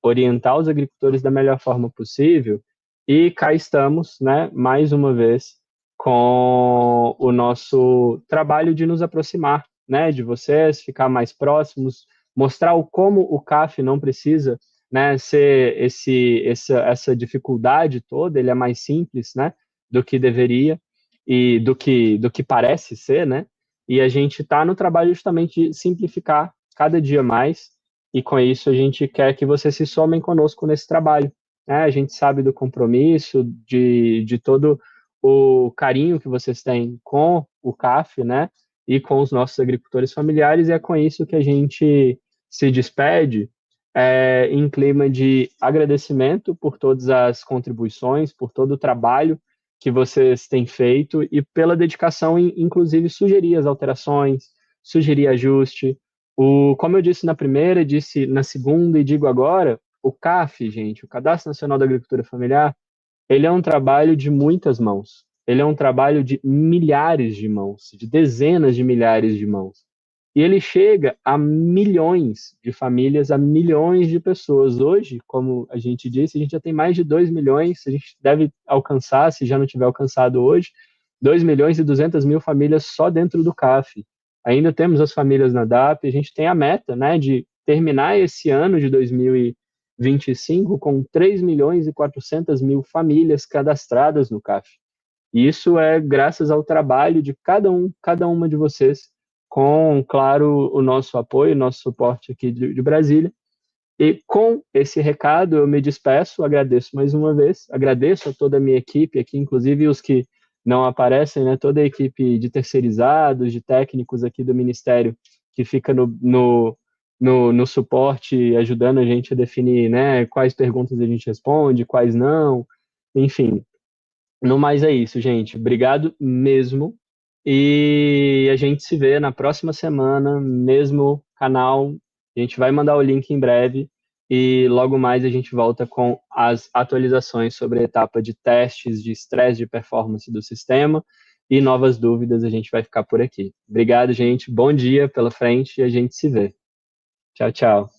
orientar os agricultores da melhor forma possível, e cá estamos, né, mais uma vez, com o nosso trabalho de nos aproximar, né, de vocês, ficar mais próximos, mostrar como o CAF não precisa, né, ser essa dificuldade toda, ele é mais simples, né, do que deveria e do que parece ser, né, e a gente está no trabalho justamente de simplificar cada dia mais, e com isso a gente quer que vocês se somem conosco nesse trabalho, né, a gente sabe do compromisso, de todo o carinho que vocês têm com o CAF, né, e com os nossos agricultores familiares, e é com isso que a gente se despede em clima de agradecimento por todas as contribuições, por todo o trabalho que vocês têm feito e pela dedicação em, inclusive, sugerir as alterações, sugerir ajuste. Como eu disse na primeira, disse na segunda e digo agora, o CAF, gente, o Cadastro Nacional da Agricultura Familiar, ele é um trabalho de muitas mãos. Ele é um trabalho de milhares de mãos, de dezenas de milhares de mãos. E ele chega a milhões de famílias, a milhões de pessoas. Hoje, como a gente disse, a gente já tem mais de 2 milhões, a gente deve alcançar, se já não tiver alcançado hoje, 2 milhões e 200 mil famílias só dentro do CAF. Ainda temos as famílias na DAP, a gente tem a meta, né, de terminar esse ano de 2025 com 3 milhões e 400 mil famílias cadastradas no CAF. E isso é graças ao trabalho de cada uma de vocês, com, claro, o nosso apoio, o nosso suporte aqui de Brasília. E com esse recado eu me despeço, agradeço mais uma vez, agradeço a toda a minha equipe aqui, inclusive os que não aparecem, né, toda a equipe de terceirizados, de técnicos aqui do Ministério, que fica no suporte, ajudando a gente a definir, né, quais perguntas a gente responde, quais não, enfim. No mais é isso, gente. Obrigado mesmo. E a gente se vê na próxima semana, mesmo canal. A gente vai mandar o link em breve e logo mais a gente volta com as atualizações sobre a etapa de testes de estresse de performance do sistema e novas dúvidas a gente vai ficar por aqui. Obrigado, gente. Bom dia pela frente e a gente se vê. Tchau, tchau.